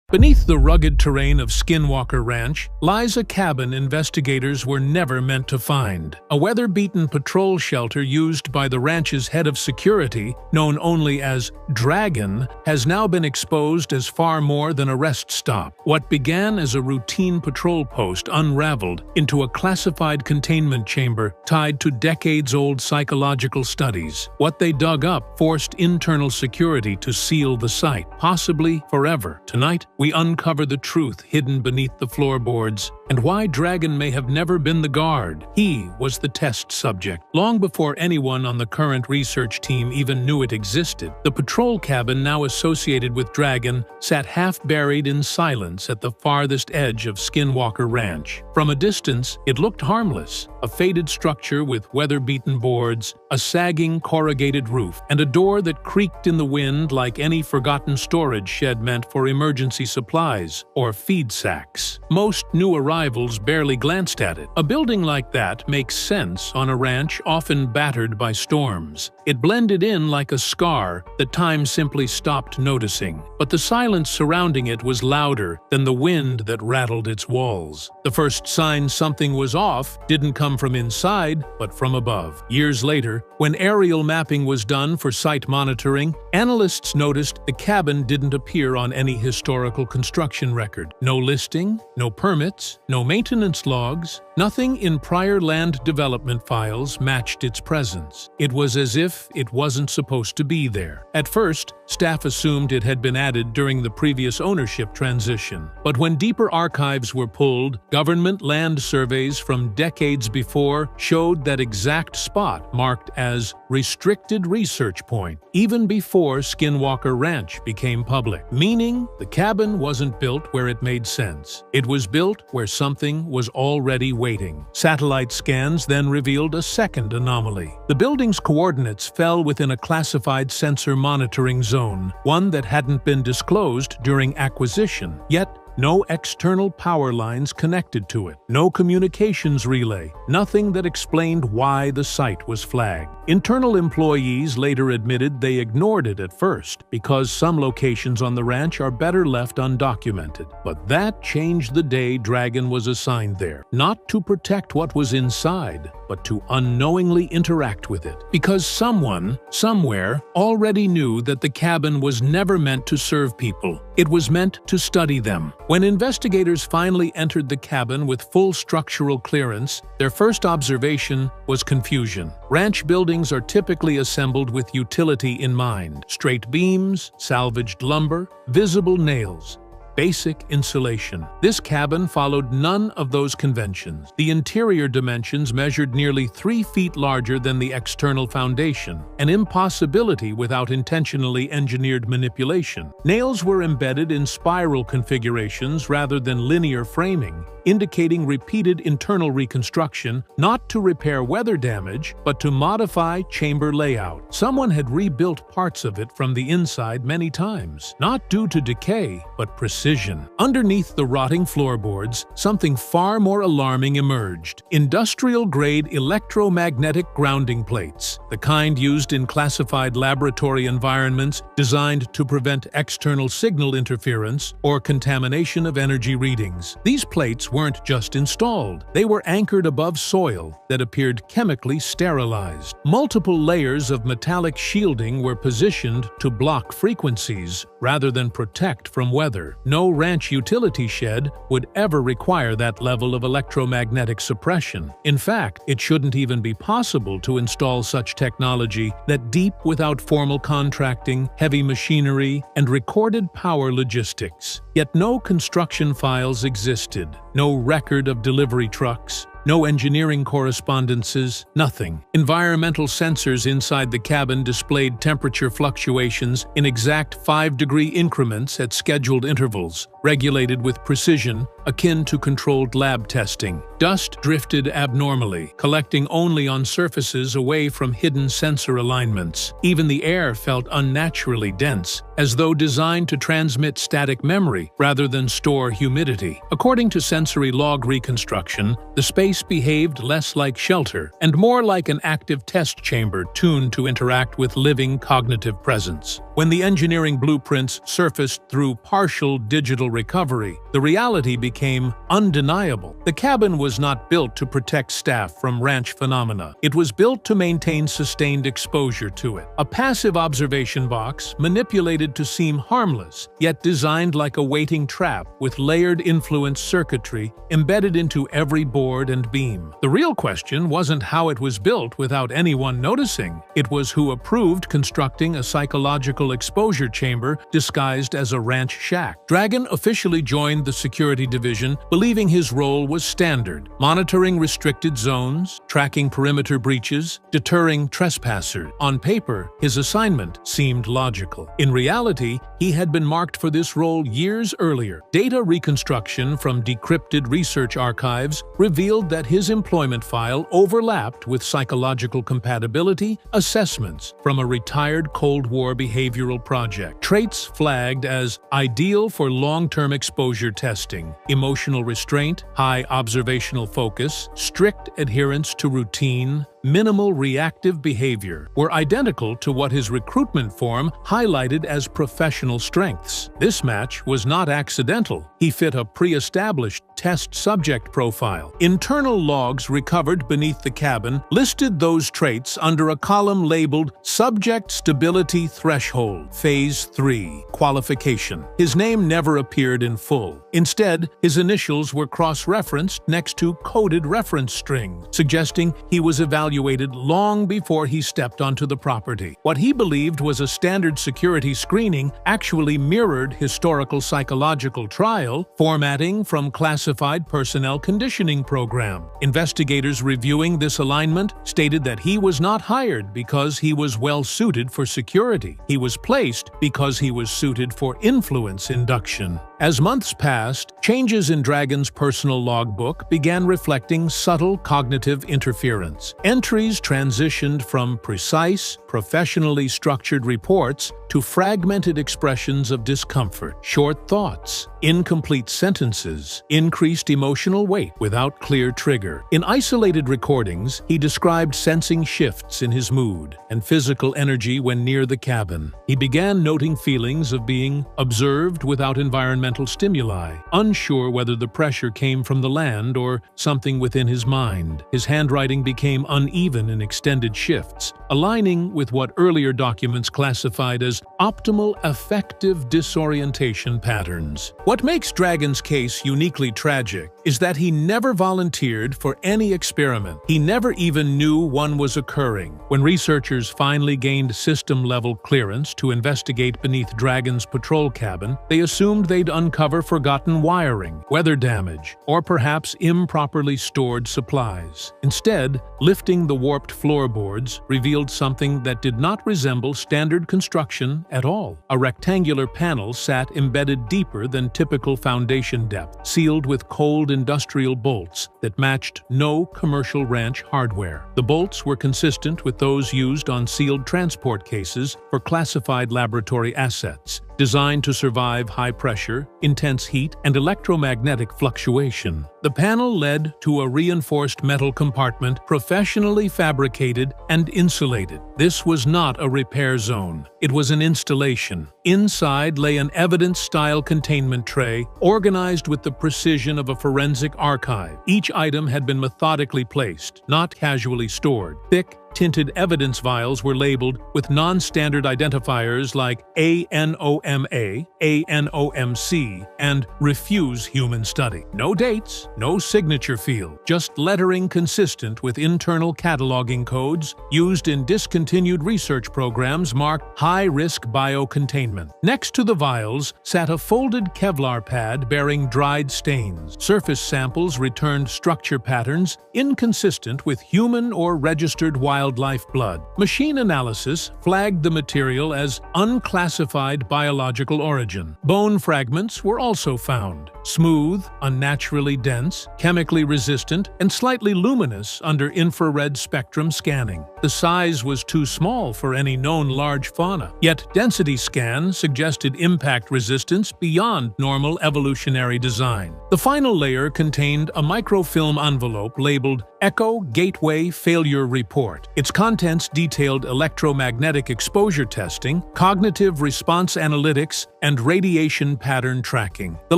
Beneath the rugged terrain of Skinwalker Ranch lies a cabin investigators were never meant to find. A weather-beaten patrol shelter used by the ranch's head of security, known only as Dragon, has now been exposed as far more than a rest stop. What began as a routine patrol post unraveled into a classified containment chamber tied to decades-old psychological studies. What they dug up forced internal security to seal the site, possibly forever. Tonight, we uncover the truth hidden beneath the floorboards and why Dragon may have never been the guard. He was the test subject. Long before anyone on the current research team even knew it existed, the patrol cabin now associated with Dragon sat half-buried in silence at the farthest edge of Skinwalker Ranch. From a distance, it looked harmless, a faded structure with weather-beaten boards, a sagging corrugated roof, and a door that creaked in the wind like any forgotten storage shed meant for emergency supplies or feed sacks. Most new arrivals barely glanced at it. A building like that makes sense on a ranch often battered by storms. It blended in like a scar that time simply stopped noticing. But the silence surrounding it was louder than the wind that rattled its walls. The first sign something was off didn't come from inside, but from above. Years later, when aerial mapping was done for site monitoring, analysts noticed the cabin didn't appear on any historical construction record. No listing, no permits, no maintenance logs, nothing in prior land development files matched its presence. It was as if it wasn't supposed to be there. At first, staff assumed it had been added during the previous ownership transition. But when deeper archives were pulled, government land surveys from decades before showed that exact spot marked as Restricted Research Point, even before Skinwalker Ranch became public. Meaning, the cabin wasn't built where it made sense. It was built where something was already waiting. Satellite scans then revealed a second anomaly. The building's coordinates fell within a classified sensor monitoring zone, one that hadn't been disclosed during acquisition. Yet, no external power lines connected to it, no communications relay, nothing that explained why the site was flagged. Internal employees later admitted they ignored it at first because some locations on the ranch are better left undocumented. But that changed the day Dragon was assigned there, not to protect what was inside, but to unknowingly interact with it. Because someone, somewhere, already knew that the cabin was never meant to serve people. It was meant to study them. When investigators finally entered the cabin with full structural clearance, their first observation was confusion. Ranch buildings are typically assembled with utility in mind: straight beams, salvaged lumber, visible nails, basic insulation. This cabin followed none of those conventions. The interior dimensions measured nearly 3 feet larger than the external foundation, an impossibility without intentionally engineered manipulation. Nails were embedded in spiral configurations rather than linear framing, indicating repeated internal reconstruction, not to repair weather damage, but to modify chamber layout. Someone had rebuilt parts of it from the inside many times, not due to decay, but precision. Underneath the rotting floorboards, something far more alarming emerged: industrial-grade electromagnetic grounding plates, the kind used in classified laboratory environments designed to prevent external signal interference or contamination of energy readings. These plates weren't just installed, they were anchored above soil that appeared chemically sterilized. Multiple layers of metallic shielding were positioned to block frequencies rather than protect from weather. No ranch utility shed would ever require that level of electromagnetic suppression. In fact, it shouldn't even be possible to install such technology that deep without formal contracting, heavy machinery, and recorded power logistics. Yet no construction files existed, no record of delivery trucks, no engineering correspondences, nothing. Environmental sensors inside the cabin displayed temperature fluctuations in exact 5-degree increments at scheduled intervals, regulated with precision akin to controlled lab testing. Dust drifted abnormally, collecting only on surfaces away from hidden sensor alignments. Even the air felt unnaturally dense, as though designed to transmit static memory rather than store humidity. According to sensory log reconstruction, the space behaved less like shelter and more like an active test chamber tuned to interact with living cognitive presence. When the engineering blueprints surfaced through partial digital recovery, the reality became undeniable. The cabin was not built to protect staff from ranch phenomena. It was built to maintain sustained exposure to it. A passive observation box, manipulated to seem harmless, yet designed like a waiting trap with layered influence circuitry embedded into every board and beam. The real question wasn't how it was built without anyone noticing. It was who approved constructing a psychological exposure chamber disguised as a ranch shack. Dragon officially joined the security division, believing his role was standard: monitoring restricted zones, tracking perimeter breaches, deterring trespassers. On paper, his assignment seemed logical. In reality, he had been marked for this role years earlier. Data reconstruction from decrypted research archives revealed that his employment file overlapped with psychological compatibility assessments from a retired Cold War behavioral project. Traits flagged as ideal for long-term exposure testing: emotional restraint, high observational focus, strict adherence to routine, minimal reactive behavior, were identical to what his recruitment form highlighted as professional strengths. This match was not accidental. He fit a pre-established test subject profile. Internal logs recovered beneath the cabin listed those traits under a column labeled Subject Stability Threshold, Phase 3, Qualification. His name never appeared in full. Instead, his initials were cross-referenced next to coded reference strings, suggesting he was evaluated long before he stepped onto the property. What he believed was a standard security screening actually mirrored historical psychological trial formatting from classified personnel conditioning program. Investigators reviewing this alignment stated that he was not hired because he was well suited for security. He was placed because he was suited for influence induction. As months passed, changes in Dragon's personal logbook began reflecting subtle cognitive interference. Entries transitioned from precise, professionally structured reports to fragmented expressions of discomfort, short thoughts, incomplete sentences, increased emotional weight without clear trigger. In isolated recordings, he described sensing shifts in his mood and physical energy when near the cabin. He began noting feelings of being observed without environmental stimuli, unsure whether the pressure came from the land or something within his mind. His handwriting became uneven in extended shifts, aligning with what earlier documents classified as optimal affective disorientation patterns. What makes Dragon's case uniquely tragic is that he never volunteered for any experiment. He never even knew one was occurring. When researchers finally gained system-level clearance to investigate beneath Dragon's patrol cabin, they assumed they'd uncover forgotten wiring, weather damage, or perhaps improperly stored supplies. Instead, lifting the warped floorboards revealed something that did not resemble standard construction at all. A rectangular panel sat embedded deeper than typical foundation depth, sealed with cold industrial bolts that matched no commercial ranch hardware. The bolts were consistent with those used on sealed transport cases for classified laboratory assets, designed to survive high pressure, intense heat, and electromagnetic fluctuation. The panel led to a reinforced metal compartment professionally fabricated and insulated. This was not a repair zone. It was an installation. Inside lay an evidence-style containment tray, organized with the precision of a forensic archive. Each item had been methodically placed, not casually stored. Thick, tinted evidence vials were labeled with non-standard identifiers like ANOMA, ANOMC, and Refuse Human Study. No dates, no signature field, just lettering consistent with internal cataloging codes used in discontinued research programs marked high-risk biocontainment. Next to the vials sat a folded Kevlar pad bearing dried stains. Surface samples returned structure patterns inconsistent with human or registered wildlife blood. Machine analysis flagged the material as unclassified biological origin. Bone fragments were also found, smooth, unnaturally dense, chemically resistant, and slightly luminous under infrared spectrum scanning. The size was too small for any known large fauna, yet density scan suggested impact resistance beyond normal evolutionary design. The final layer contained a microfilm envelope labeled Echo Gateway Failure Report. Its contents detailed electromagnetic exposure testing, cognitive response analytics, and radiation pattern tracking. The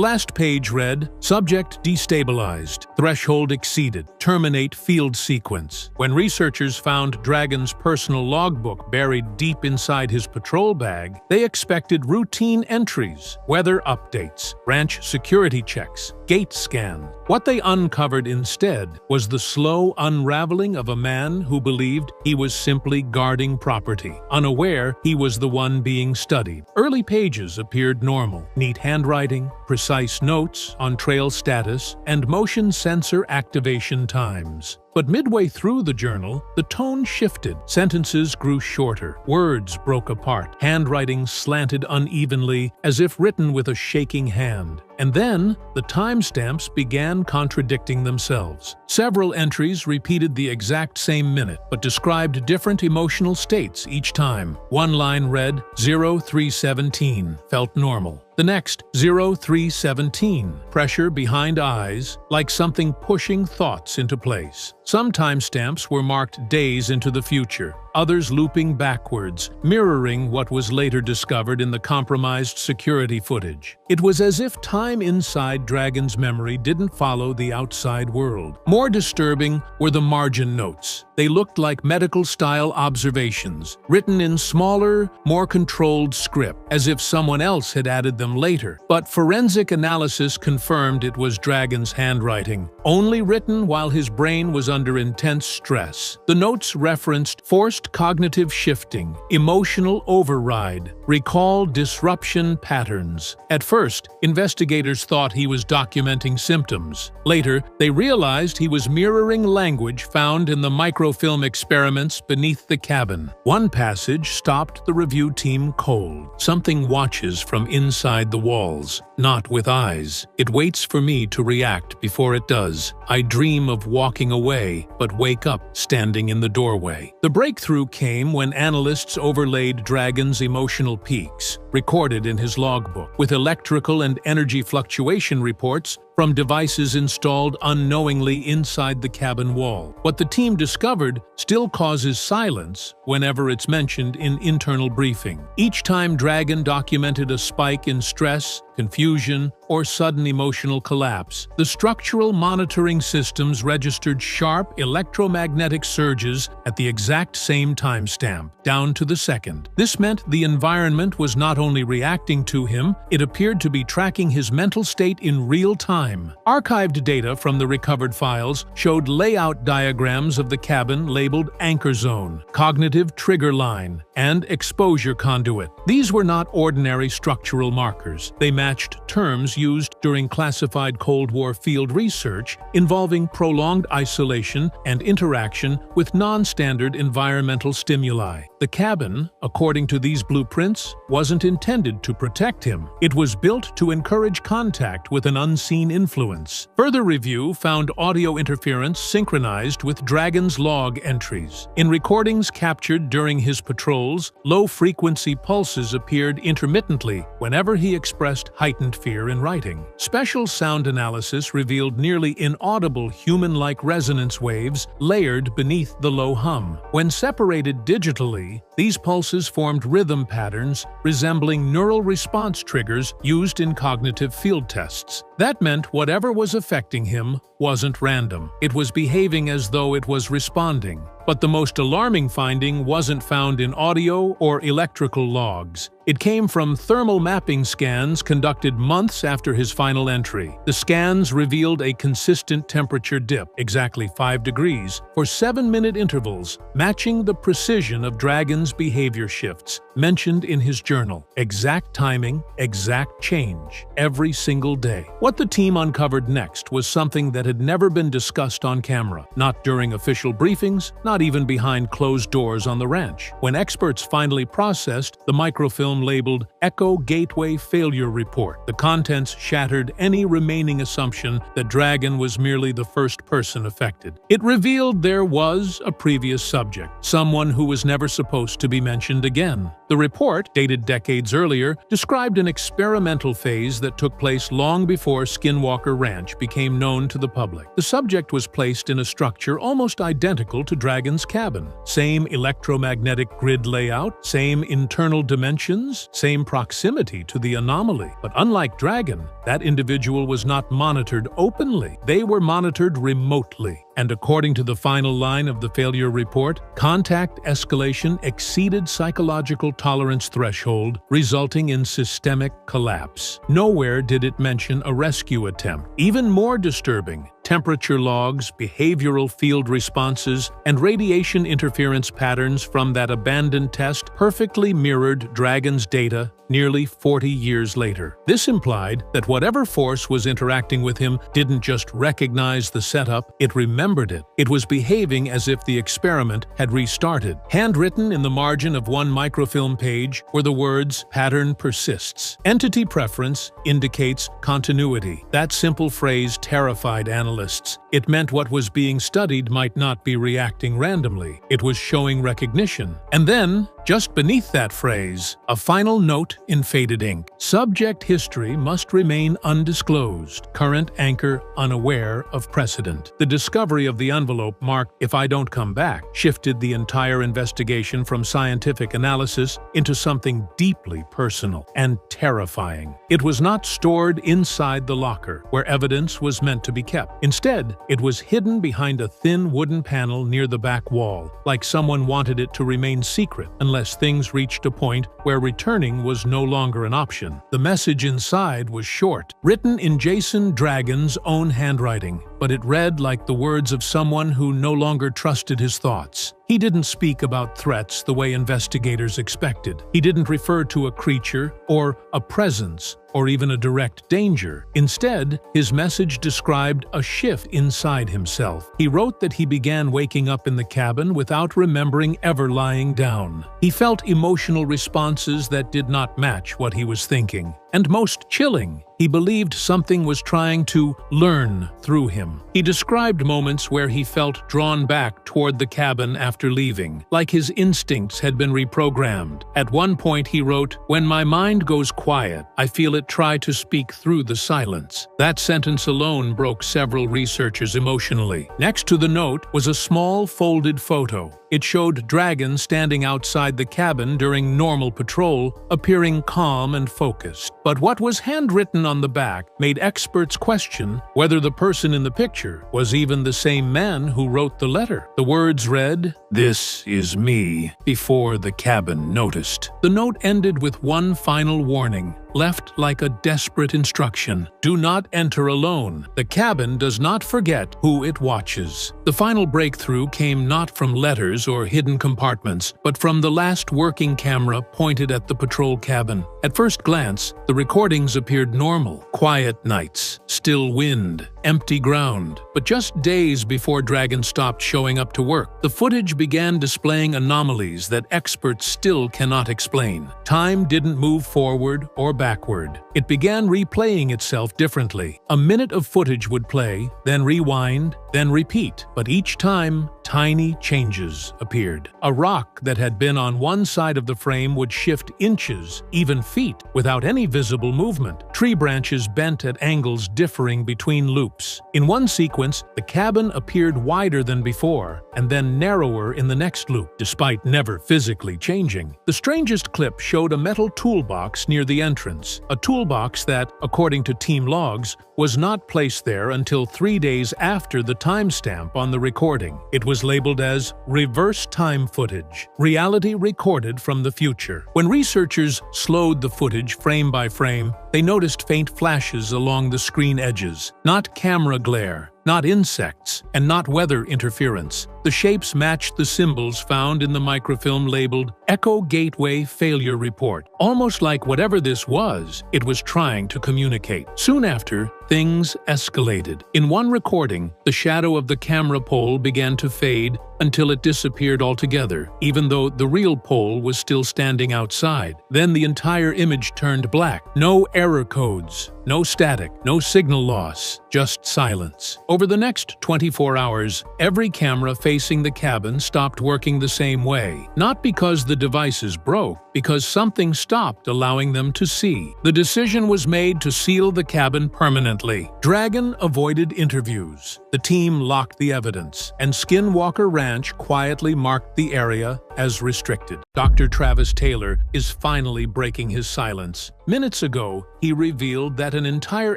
last page read, "Subject destabilized. Threshold exceeded. Terminate field sequence." When researchers found Dragon's personal logbook buried deep inside his patrol bag, they expected routine entries, weather updates, ranch security checks, gate scan. What they uncovered instead was the slow unraveling of a man who believed he was simply guarding property, unaware he was the one being studied. Early pages appeared normal: neat handwriting, precise notes on trail status, and motion sensor activation times. But midway through the journal, the tone shifted. Sentences grew shorter, words broke apart, handwriting slanted unevenly as if written with a shaking hand. And then, the timestamps began contradicting themselves. Several entries repeated the exact same minute, but described different emotional states each time. One line read, 0317, felt normal. The next, 0317, pressure behind eyes, like something pushing thoughts into place. Some timestamps were marked days into the future, others looping backwards, mirroring what was later discovered in the compromised security footage. It was as if time inside Dragon's memory didn't follow the outside world. More disturbing were the margin notes. They looked like medical-style observations, written in smaller, more controlled script, as if someone else had added them later. But forensic analysis confirmed it was Dragon's handwriting, only written while his brain was under intense stress. The notes referenced forced cognitive shifting, emotional override, recall disruption patterns. At first, investigators thought he was documenting symptoms. Later, they realized he was mirroring language found in the microfilm experiments beneath the cabin. One passage stopped the review team cold. Something watches from inside the walls, not with eyes. It waits for me to react before it does. I dream of walking away, but wake up standing in the doorway. The breakthrough came when analysts overlaid Dragon's emotional peaks, recorded in his logbook, with electrical and energy fluctuation reports from devices installed unknowingly inside the cabin wall. What the team discovered still causes silence whenever it's mentioned in internal briefing. Each time Dragon documented a spike in stress, confusion, or sudden emotional collapse, the structural monitoring systems registered sharp electromagnetic surges at the exact same timestamp, down to the second. This meant the environment was not only reacting to him, it appeared to be tracking his mental state in real time. Archived data from the recovered files showed layout diagrams of the cabin labeled Anchor Zone, Cognitive Trigger Line, and Exposure Conduit. These were not ordinary structural markers. They matched terms used during classified Cold War field research involving prolonged isolation and interaction with non-standard environmental stimuli. The cabin, according to these blueprints, wasn't intended to protect him. It was built to encourage contact with an unseen influence. Further review found audio interference synchronized with Dragon's log entries. In recordings captured during his patrols, low-frequency pulses appeared intermittently whenever he expressed heightened fear in writing. Special sound analysis revealed nearly inaudible human-like resonance waves layered beneath the low hum. When separated digitally, these pulses formed rhythm patterns resembling neural response triggers used in cognitive field tests. That meant whatever was affecting him wasn't random. It was behaving as though it was responding. But the most alarming finding wasn't found in audio or electrical logs. It came from thermal mapping scans conducted months after his final entry. The scans revealed a consistent temperature dip, exactly 5 degrees, for 7-minute intervals, matching the precision of Dragon's behavior shifts, mentioned in his journal. Exact timing, exact change, every single day. What the team uncovered next was something that had never been discussed on camera, not during official briefings, not even behind closed doors on the ranch. When experts finally processed the microfilm labeled Echo Gateway Failure Report, the contents shattered any remaining assumption that Dragon was merely the first person affected. It revealed there was a previous subject, someone who was never supposed to be mentioned again. The report, dated decades earlier, described an experimental phase that took place long before Skinwalker Ranch became known to the public. The subject was placed in a structure almost identical to Dragon's cabin. Same electromagnetic grid layout, same internal dimensions, same proximity to the anomaly. But unlike Dragon, that individual was not monitored openly. They were monitored remotely. And according to the final line of the failure report, contact escalation exceeded psychological tolerance threshold, resulting in systemic collapse. Nowhere did it mention a rescue attempt. Even more disturbing, temperature logs, behavioral field responses, and radiation interference patterns from that abandoned test perfectly mirrored Dragon's data nearly 40 years later. This implied that whatever force was interacting with him didn't just recognize the setup, it remembered it. It was behaving as if the experiment had restarted. Handwritten in the margin of one microfilm page were the words, "Pattern persists. Entity preference indicates continuity." That simple phrase terrified analysts. It meant what was being studied might not be reacting randomly. It was showing recognition. And then, just beneath that phrase, a final note in faded ink. Subject history must remain undisclosed. Current anchor unaware of precedent. The discovery of the envelope marked "If I don't come back" shifted the entire investigation from scientific analysis into something deeply personal and terrifying. It was not stored inside the locker, where evidence was meant to be kept. Instead, it was hidden behind a thin wooden panel near the back wall, like someone wanted it to remain secret unless things reached a point where returning was no longer an option. The message inside was short, written in Jason Dragon's own handwriting, but it read like the words of someone who no longer trusted his thoughts. He didn't speak about threats the way investigators expected. He didn't refer to a creature or a presence or even a direct danger. Instead, his message described a shift inside himself. He wrote that he began waking up in the cabin without remembering ever lying down. He felt emotional responses that did not match what he was thinking. And most chilling, he believed something was trying to learn through him. He described moments where he felt drawn back toward the cabin after leaving, like his instincts had been reprogrammed. At one point he wrote, "When my mind goes quiet, I feel it try to speak through the silence." That sentence alone broke several researchers emotionally. Next to the note was a small folded photo. It showed Dragon standing outside the cabin during normal patrol, appearing calm and focused. But what was handwritten on the back made experts question whether the person in the picture was even the same man who wrote the letter. The words read, "This is me," before the cabin noticed. The note ended with one final warning, left like a desperate instruction. Do not enter alone. The cabin does not forget who it watches. The final breakthrough came not from letters or hidden compartments, but from the last working camera pointed at the patrol cabin. At first glance, the recordings appeared normal. Quiet nights, still wind, empty ground. But just days before Dragon stopped showing up to work, the footage began displaying anomalies that experts still cannot explain. Time didn't move forward or backward. It began replaying itself differently. A minute of footage would play, then rewind, then repeat. But each time, tiny changes appeared. A rock that had been on one side of the frame would shift inches, even feet, without any visible movement. Tree branches bent at angles differing between loops. In one sequence, the cabin appeared wider than before, and then narrower in the next loop, despite never physically changing. The strangest clip showed a metal toolbox near the entrance, a toolbox that, according to team logs, was not placed there until 3 days after the timestamp on the recording. It was labeled as reverse time footage, reality recorded from the future. When researchers slowed the footage frame by frame, they noticed faint flashes along the screen edges, not camera glare, not insects, and not weather interference. The shapes matched the symbols found in the microfilm labeled Echo Gateway Failure Report, almost like whatever this was, it was trying to communicate. Soon after, things escalated. In one recording, the shadow of the camera pole began to fade until it disappeared altogether, even though the real pole was still standing outside. Then the entire image turned black. No error codes, No static, no signal loss, just silence. Over the next 24 hours, every camera facing the cabin stopped working the same way. Not because the devices broke, because something stopped allowing them to see. The decision was made to seal the cabin permanently. Dragon avoided interviews. The team locked the evidence, and Skinwalker Ranch quietly marked the area as restricted. Dr. Travis Taylor is finally breaking his silence. Minutes ago, he revealed that an entire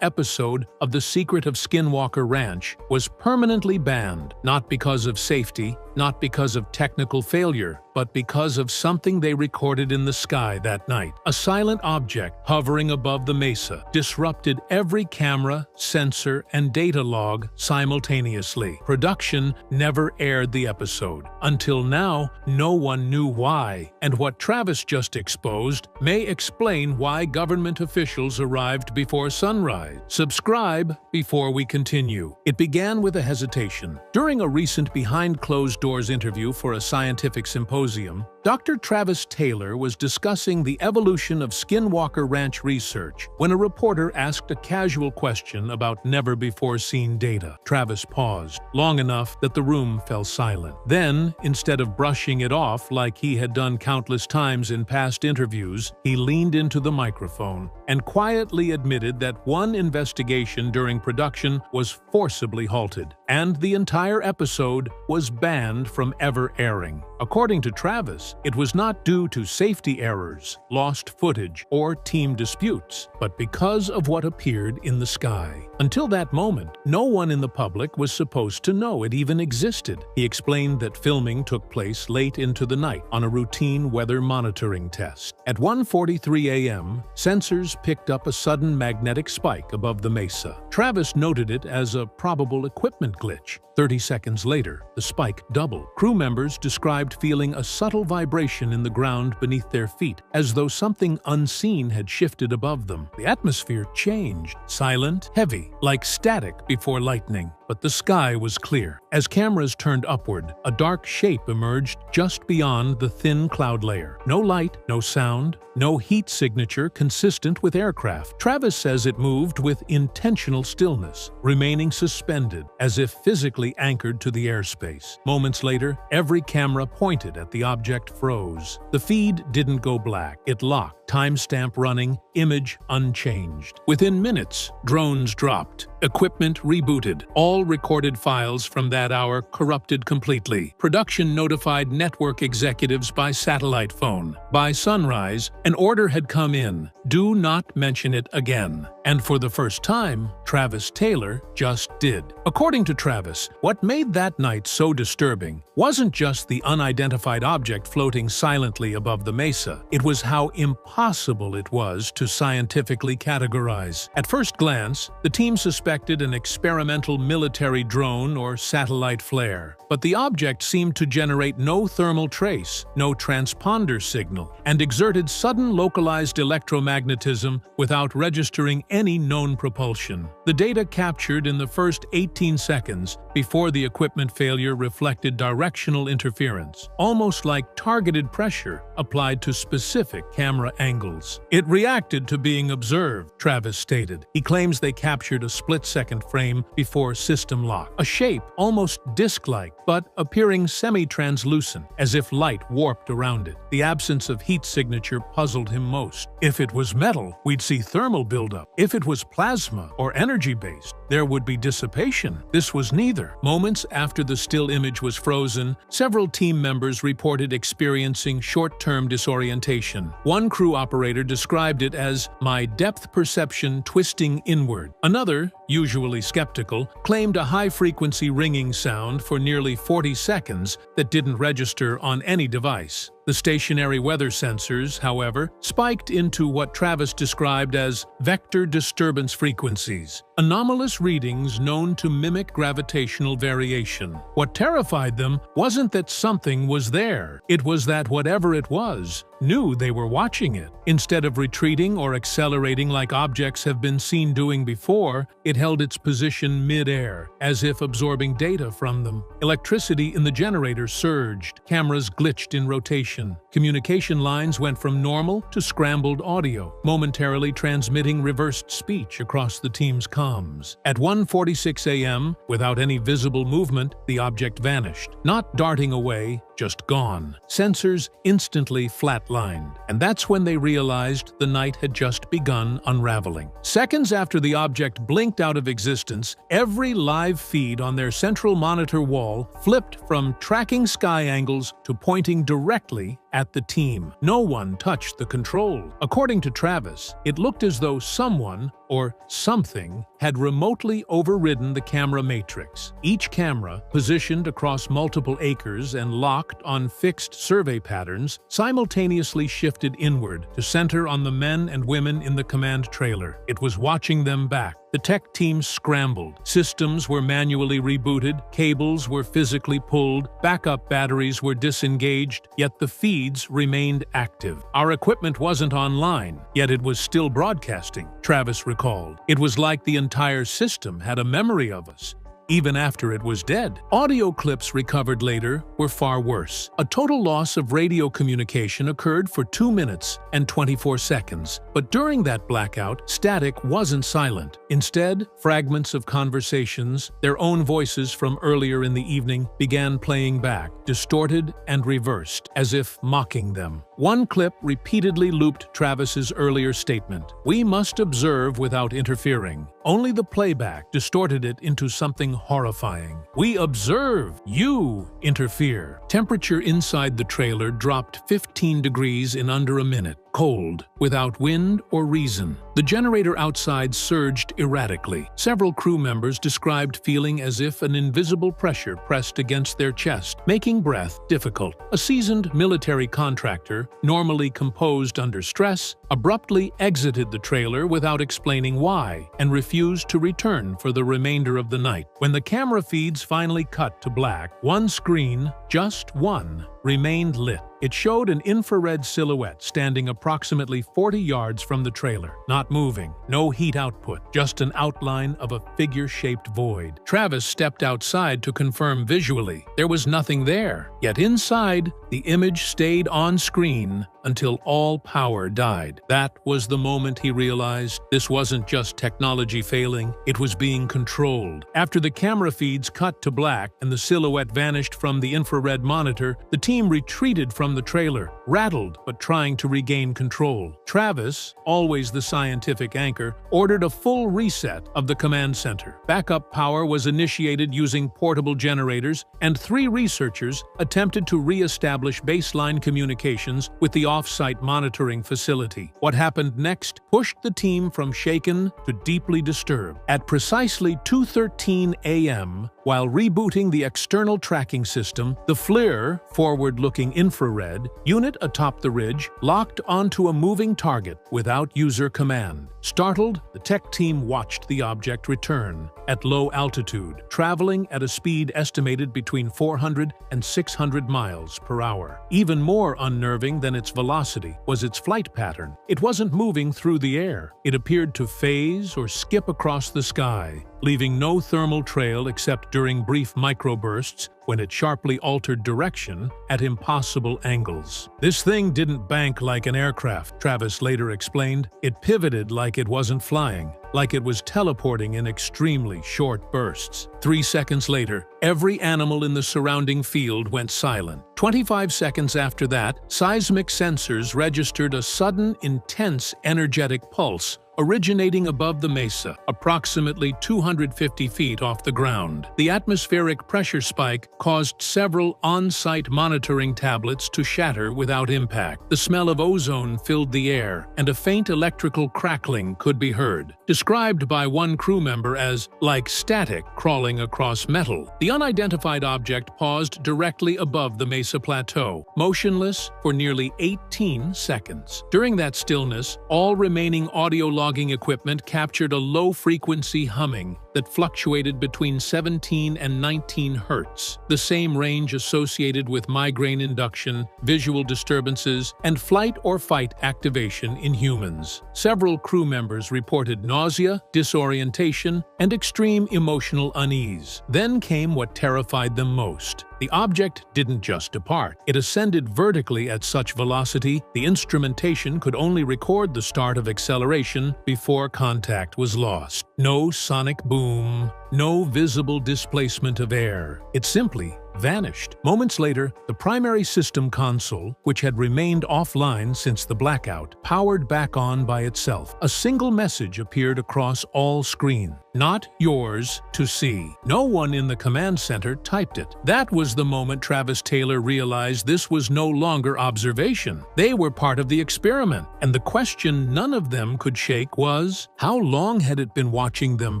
episode of The Secret of Skinwalker Ranch was permanently banned, not because of safety, not because of technical failure, but because of something they recorded in the sky that night. A silent object hovering above the mesa disrupted every camera, sensor, and data log simultaneously. Production never aired the episode. Until now, no one knew why, and what Travis just exposed may explain why government officials arrived before sunrise. Subscribe before we continue. It began with a hesitation. During a recent behind-closed-doors interview for a scientific symposium, Dr. Travis Taylor was discussing the evolution of Skinwalker Ranch research when a reporter asked a casual question about never-before-seen data. Travis paused, long enough that the room fell silent. Then, instead of brushing it off like he had done countless times in past interviews, he leaned into the microphone and quietly admitted that one investigation during production was forcibly halted, and the entire episode was banned from ever airing. According to Travis, it was not due to safety errors, lost footage, or team disputes, but because of what appeared in the sky. Until that moment, no one in the public was supposed to know it even existed. He explained that filming took place late into the night on a routine weather monitoring test. At 1:43 a.m., sensors picked up a sudden magnetic spike above the mesa. Travis noted it as a probable equipment glitch. 30 seconds later, the spike doubled. Crew members described feeling a subtle vibration in the ground beneath their feet, as though something unseen had shifted above them. The atmosphere changed, silent, heavy, like static before lightning. But the sky was clear. As cameras turned upward, a dark shape emerged just beyond the thin cloud layer. No light, no sound, no heat signature consistent with aircraft. Travis says it moved with intentional stillness, remaining suspended, as if physically anchored to the airspace. Moments later, every camera pointed at the object froze. The feed didn't go black. It locked, timestamp running, image unchanged. Within minutes, drones dropped, equipment rebooted. All recorded files from that hour corrupted completely. Production notified network executives by satellite phone. By sunrise, an order had come in: do not mention it again. And for the first time, Travis Taylor just did. According to Travis, what made that night so disturbing wasn't just the unidentified object floating silently above the mesa. It was how impossible it was to scientifically categorize. At first glance, the team suspected an experimental military drone or satellite flare. But the object seemed to generate no thermal trace, no transponder signal, and exerted sudden localized electromagnetism without registering any known propulsion. The data captured in the first 18 seconds before the equipment failure reflected directional interference, almost like targeted pressure applied to specific camera angles. It reacted to being observed, Travis stated. He claims they captured a split-second frame before system lock, a shape almost disc-like, but appearing semi-translucent, as if light warped around it. The absence of heat signature puzzled him most. If it was metal, we'd see thermal buildup. If it was plasma or energy-based, there would be dissipation. This was neither. Moments after the still image was frozen, several team members reported experiencing short-term disorientation. One crew operator described it as "my depth perception twisting inward." Another, usually skeptical, claimed a high-frequency ringing sound for nearly 40 seconds that didn't register on any device. The stationary weather sensors, however, spiked into what Travis described as vector disturbance frequencies, anomalous readings known to mimic gravitational variation. What terrified them wasn't that something was there. It was that whatever it was knew they were watching it. Instead of retreating or accelerating like objects have been seen doing before, it held its position mid-air, as if absorbing data from them. Electricity in the generator surged, cameras glitched in rotation. Communication lines went from normal to scrambled audio, momentarily transmitting reversed speech across the team's comms. At 1:46 a.m., without any visible movement, the object vanished. Not darting away, just gone. Sensors instantly flatlined, and that's when they realized the night had just begun unraveling. Seconds after the object blinked out of existence, every live feed on their central monitor wall flipped from tracking sky angles to pointing directly at the team. No one touched the control. According to Travis, it looked as though someone, or something, had remotely overridden the camera matrix. Each camera, positioned across multiple acres and locked on fixed survey patterns, simultaneously shifted inward to center on the men and women in the command trailer. It was watching them back. The tech team scrambled. Systems were manually rebooted, cables were physically pulled, backup batteries were disengaged, yet the feeds remained active. Our equipment wasn't online, yet it was still broadcasting, Travis recalled. It was like the entire system had a memory of us, even after it was dead. Audio clips recovered later were far worse. A total loss of radio communication occurred for 2 minutes and 24 seconds. But during that blackout, static wasn't silent. Instead, fragments of conversations, their own voices from earlier in the evening, began playing back, distorted and reversed, as if mocking them. One clip repeatedly looped Travis's earlier statement: "We must observe without interfering." Only the playback distorted it into something horrifying. "We observe, you interfere." Temperature inside the trailer dropped 15 degrees in under a minute. Cold, without wind or reason. The generator outside surged erratically. Several crew members described feeling as if an invisible pressure pressed against their chest, making breath difficult. A seasoned military contractor, normally composed under stress, abruptly exited the trailer without explaining why, and refused to return for the remainder of the night. When the camera feeds finally cut to black, one screen, just one, remained lit. It showed an infrared silhouette standing approximately 40 yards from the trailer, not moving, no heat output, just an outline of a figure-shaped void. Travis stepped outside to confirm visually. There was nothing there, yet inside, the image stayed on screen until all power died. That was the moment he realized this wasn't just technology failing, it was being controlled. After the camera feeds cut to black and the silhouette vanished from the infrared monitor, the team retreated from the trailer, rattled but trying to regain control. Travis, always the scientific anchor, ordered a full reset of the command center. Backup power was initiated using portable generators, and 3 researchers attempted to re-establish baseline communications with the off-site monitoring facility. What happened next pushed the team from shaken to deeply disturbed. At precisely 2:13 a.m., while rebooting the external tracking system, the FLIR, forward-looking infrared, unit atop the ridge locked onto a moving target without user command. Startled, the tech team watched the object return at low altitude, traveling at a speed estimated between 400 and 600 miles per hour. Even more unnerving than its velocity was its flight pattern. It wasn't moving through the air. It appeared to phase or skip across the sky, leaving no thermal trail except during brief microbursts when it sharply altered direction at impossible angles. "This thing didn't bank like an aircraft," Travis later explained. "It pivoted like it wasn't flying, like it was teleporting in extremely short bursts." 3 seconds later, every animal in the surrounding field went silent. 25 seconds after that, seismic sensors registered a sudden, intense, energetic pulse originating above the mesa, approximately 250 feet off the ground. The atmospheric pressure spike caused several on-site monitoring tablets to shatter without impact. The smell of ozone filled the air, and a faint electrical crackling could be heard, described by one crew member as like static crawling across metal. The unidentified object paused directly above the mesa plateau, motionless for nearly 18 seconds. During that stillness, all remaining audio logs logging equipment captured a low-frequency humming that fluctuated between 17 and 19 hertz, the same range associated with migraine induction, visual disturbances, and flight-or-fight activation in humans. Several crew members reported nausea, disorientation, and extreme emotional unease. Then came what terrified them most. The object didn't just depart. It ascended vertically at such velocity, the instrumentation could only record the start of acceleration before contact was lost. No sonic boom, no visible displacement of air. It simply vanished. Moments later, the primary system console, which had remained offline since the blackout, powered back on by itself. A single message appeared across all screens. Not yours to see. No one in the command center typed it. That was the moment Travis Taylor realized this was no longer observation. They were part of the experiment, and the question none of them could shake was, how long had it been watching them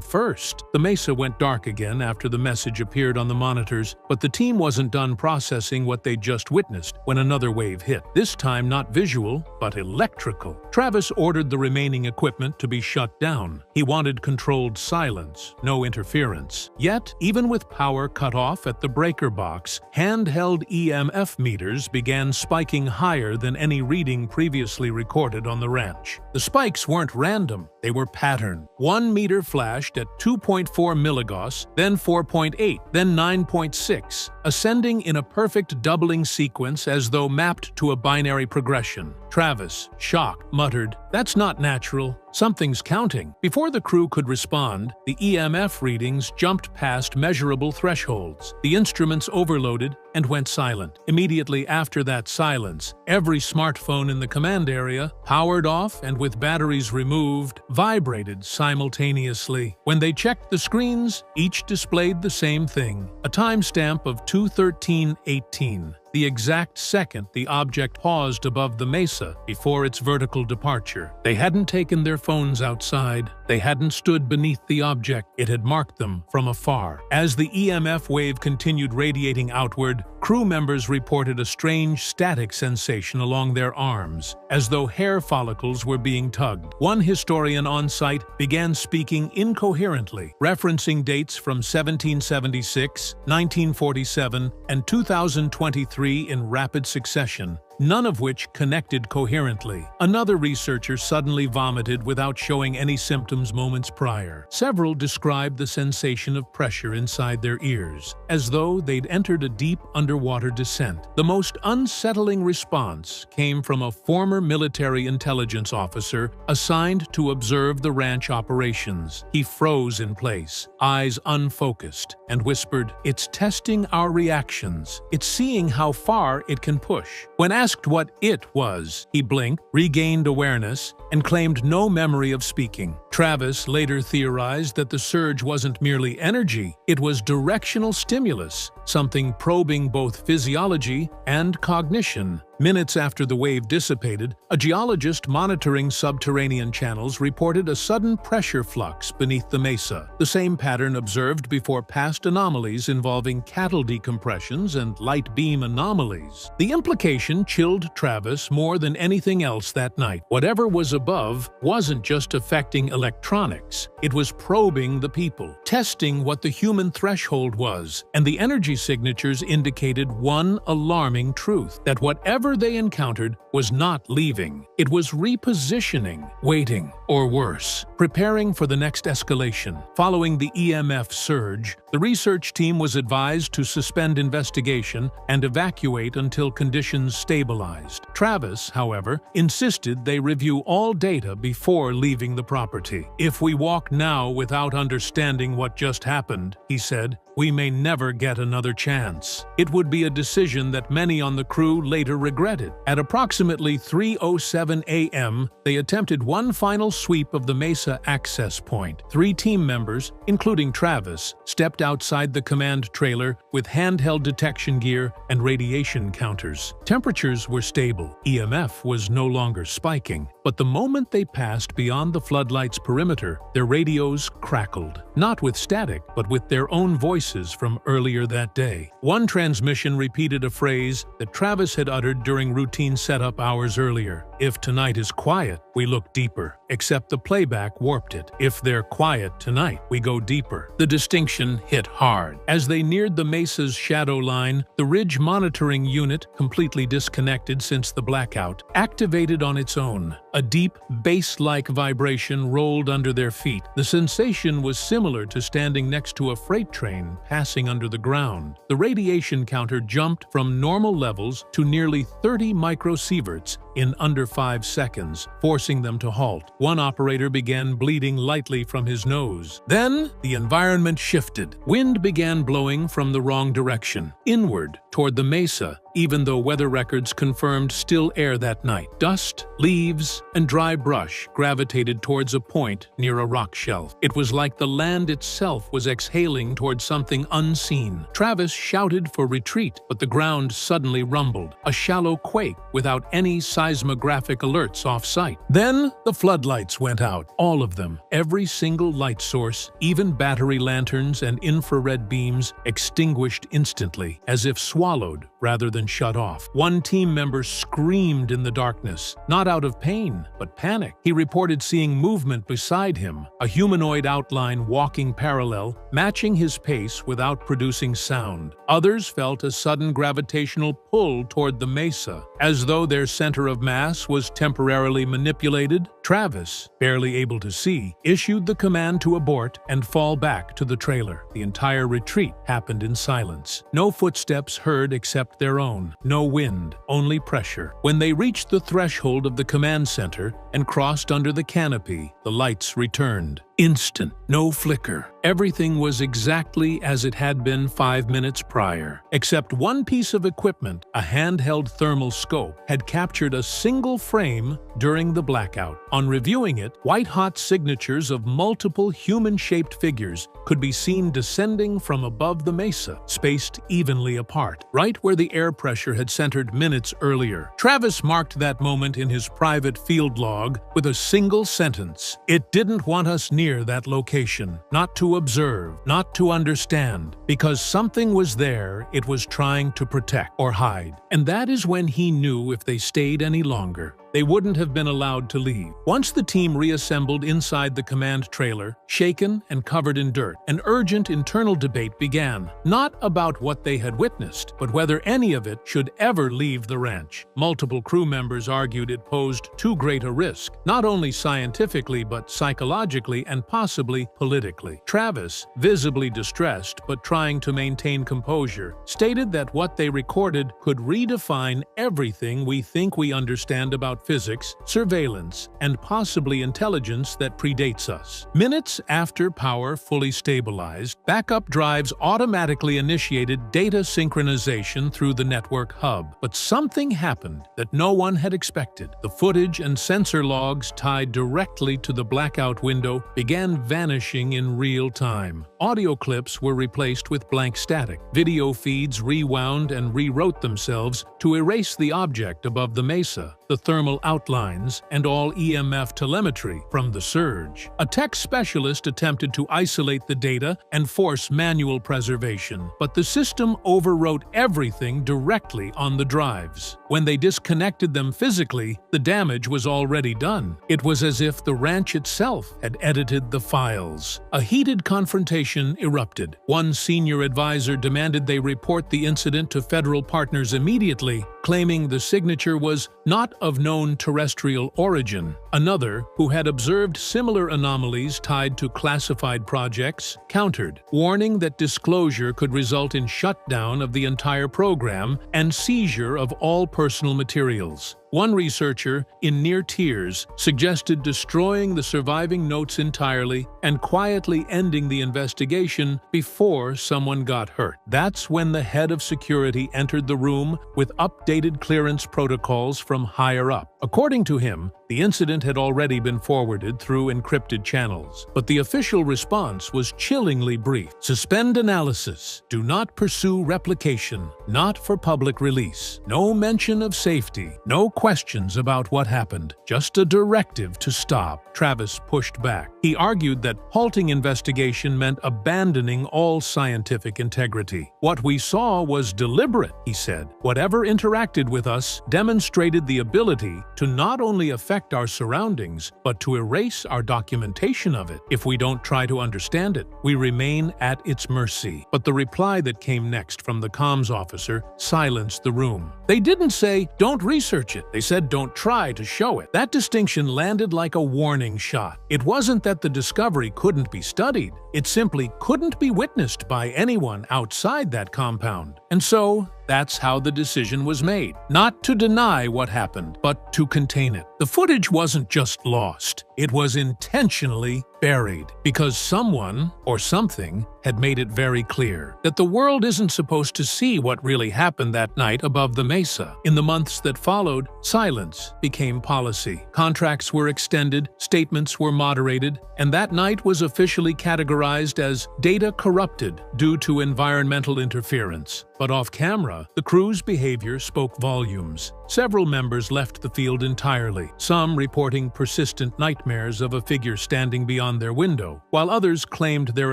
first? The mesa went dark again after the message appeared on the monitors, but the team wasn't done processing what they just witnessed when another wave hit. This time not visual, but electrical. Travis ordered the remaining equipment to be shut down. He wanted controlled silence, no interference. Yet, even with power cut off at the breaker box, handheld EMF meters began spiking higher than any reading previously recorded on the ranch. The spikes weren't random, they were patterned. One meter flashed at 2.4 milligauss, then 4.8, then 9.6, ascending in a perfect doubling sequence as though mapped to a binary progression. Travis, shocked, muttered, "That's not natural. Something's counting." Before the crew could respond, the EMF readings jumped past measurable thresholds. The instruments overloaded and went silent. Immediately after that silence, every smartphone in the command area, powered off and with batteries removed, vibrated simultaneously. When they checked the screens, each displayed the same thing, a timestamp of 2:13:18. The exact second the object paused above the mesa before its vertical departure. They hadn't taken their phones outside. They hadn't stood beneath the object. It had marked them from afar. As the EMF wave continued radiating outward, crew members reported a strange static sensation along their arms, as though hair follicles were being tugged. One historian on site began speaking incoherently, referencing dates from 1776, 1947, and 2023 in rapid succession, none of which connected coherently. Another researcher suddenly vomited without showing any symptoms moments prior. Several described the sensation of pressure inside their ears, as though they'd entered a deep underwater descent. The most unsettling response came from a former military intelligence officer assigned to observe the ranch operations. He froze in place, eyes unfocused, and whispered, "It's testing our reactions. It's seeing how far it can push." When asked what it was, he blinked, regained awareness, and claimed no memory of speaking. Travis later theorized that the surge wasn't merely energy, it was directional stimulus, something probing both physiology and cognition. Minutes after the wave dissipated, a geologist monitoring subterranean channels reported a sudden pressure flux beneath the mesa, the same pattern observed before past anomalies involving cattle decompressions and light beam anomalies. The implication chilled Travis more than anything else that night. Whatever was above wasn't just affecting electronics, it was probing the people, testing what the human threshold was, and the energy signatures indicated one alarming truth, that whatever they encountered was not leaving. It was repositioning, waiting, or worse, preparing for the next escalation. Following the EMF surge, the research team was advised to suspend investigation and evacuate until conditions stabilized. Travis, however, insisted they review all data before leaving the property. "If we walk now without understanding what just happened," he said, "we may never get another chance." It would be a decision that many on the crew later regretted. At approximately 3:07 a.m., they attempted one final sweep of the mesa access point. 3 team members, including Travis, stepped outside the command trailer with handheld detection gear and radiation counters. Temperatures were stable. EMF was no longer spiking. But the moment they passed beyond the floodlight's perimeter, their radios crackled. Not with static, but with their own voices from earlier that day. One transmission repeated a phrase that Travis had uttered during routine setup hours earlier. If tonight is quiet, we look deeper, except the playback warped it. If they're quiet tonight, we go deeper. The distinction hit hard. As they neared the mesa's shadow line, the ridge monitoring unit, completely disconnected since the blackout, activated on its own. A deep, bass-like vibration rolled under their feet. The sensation was similar to standing next to a freight train passing under the ground. The radiation counter jumped from normal levels to nearly 30 microsieverts in under 5 seconds, forcing them to halt. One operator began bleeding lightly from his nose. Then, the environment shifted. Wind began blowing from the wrong direction, inward, toward the mesa, even though weather records confirmed still air that night. Dust, leaves, and dry brush gravitated towards a point near a rock shelf. It was like the land itself was exhaling towards something unseen. Travis shouted for retreat, but the ground suddenly rumbled, a shallow quake without any seismographic alerts off-site. Then, the floodlights went out, all of them. Every single light source, even battery lanterns and infrared beams, extinguished instantly, as if swallowed rather than shut off. One team member screamed in the darkness, not out of pain, but panic. He reported seeing movement beside him, a humanoid outline walking parallel, matching his pace without producing sound. Others felt a sudden gravitational pull toward the mesa, as though their center of mass was temporarily manipulated. Travis, barely able to see, issued the command to abort and fall back to the trailer. The entire retreat happened in silence. No footsteps heard except their own. No wind, only pressure. When they reached the threshold of the command center and crossed under the canopy, the lights returned. Instant, no flicker. Everything was exactly as it had been 5 minutes prior. Except one piece of equipment, a handheld thermal scope, had captured a single frame during the blackout. On reviewing it, white-hot signatures of multiple human-shaped figures could be seen descending from above the mesa, spaced evenly apart, right where the air pressure had centered minutes earlier. Travis marked that moment in his private field log with a single sentence: "It didn't want us near that location, not to observe, not to understand, because something was there it was trying to protect or hide." And that is when he knew if they stayed any longer, they wouldn't have been allowed to leave. Once the team reassembled inside the command trailer, shaken and covered in dirt, an urgent internal debate began, not about what they had witnessed, but whether any of it should ever leave the ranch. Multiple crew members argued it posed too great a risk, not only scientifically but psychologically and possibly politically. Travis, visibly distressed but trying to maintain composure, stated that what they recorded could redefine everything we think we understand about physics, surveillance, and possibly intelligence that predates us. Minutes after power fully stabilized, backup drives automatically initiated data synchronization through the network hub. But something happened that no one had expected. The footage and sensor logs tied directly to the blackout window began vanishing in real time. Audio clips were replaced with blank static. Video feeds rewound and rewrote themselves to erase the object above the mesa, the thermal outlines, and all EMF telemetry from the surge. A tech specialist attempted to isolate the data and force manual preservation, but the system overwrote everything directly on the drives. When they disconnected them physically, the damage was already done. It was as if the ranch itself had edited the files. A heated confrontation erupted. One senior advisor demanded they report the incident to federal partners immediately, claiming the signature was not of known terrestrial origin. Another, who had observed similar anomalies tied to classified projects, countered, warning that disclosure could result in shutdown of the entire program and seizure of all personal materials. One researcher, in near tears, suggested destroying the surviving notes entirely and quietly ending the investigation before someone got hurt. That's when the head of security entered the room with updated clearance protocols from higher up. According to him, the incident had already been forwarded through encrypted channels, but the official response was chillingly brief. Suspend analysis. Do not pursue replication. Not for public release. No mention of safety. No questions about what happened. Just a directive to stop. Travis pushed back. He He argued that halting investigation meant abandoning all scientific integrity. "What we saw was deliberate," he said. "Whatever interacted with us demonstrated the ability to not only affect our surroundings, but to erase our documentation of it. If we don't try to understand it, we remain at its mercy." But the reply that came next from the comms officer silenced the room. They didn't say, "Don't research it." They said, "Don't try to show it." That distinction landed like a warning shot. It wasn't that the discovery couldn't be studied. It simply couldn't be witnessed by anyone outside that compound. And so, that's how the decision was made. Not to deny what happened, but to contain it. The footage wasn't just lost. It was intentionally buried because someone or something had made it very clear that the world isn't supposed to see what really happened that night above the mesa. In the months that followed, silence became policy. Contracts were extended, statements were moderated, and that night was officially categorized as data corrupted due to environmental interference. But off-camera, the crew's behavior spoke volumes. Several members left the field entirely, some reporting persistent nightmares of a figure standing beyond their window, while others claimed their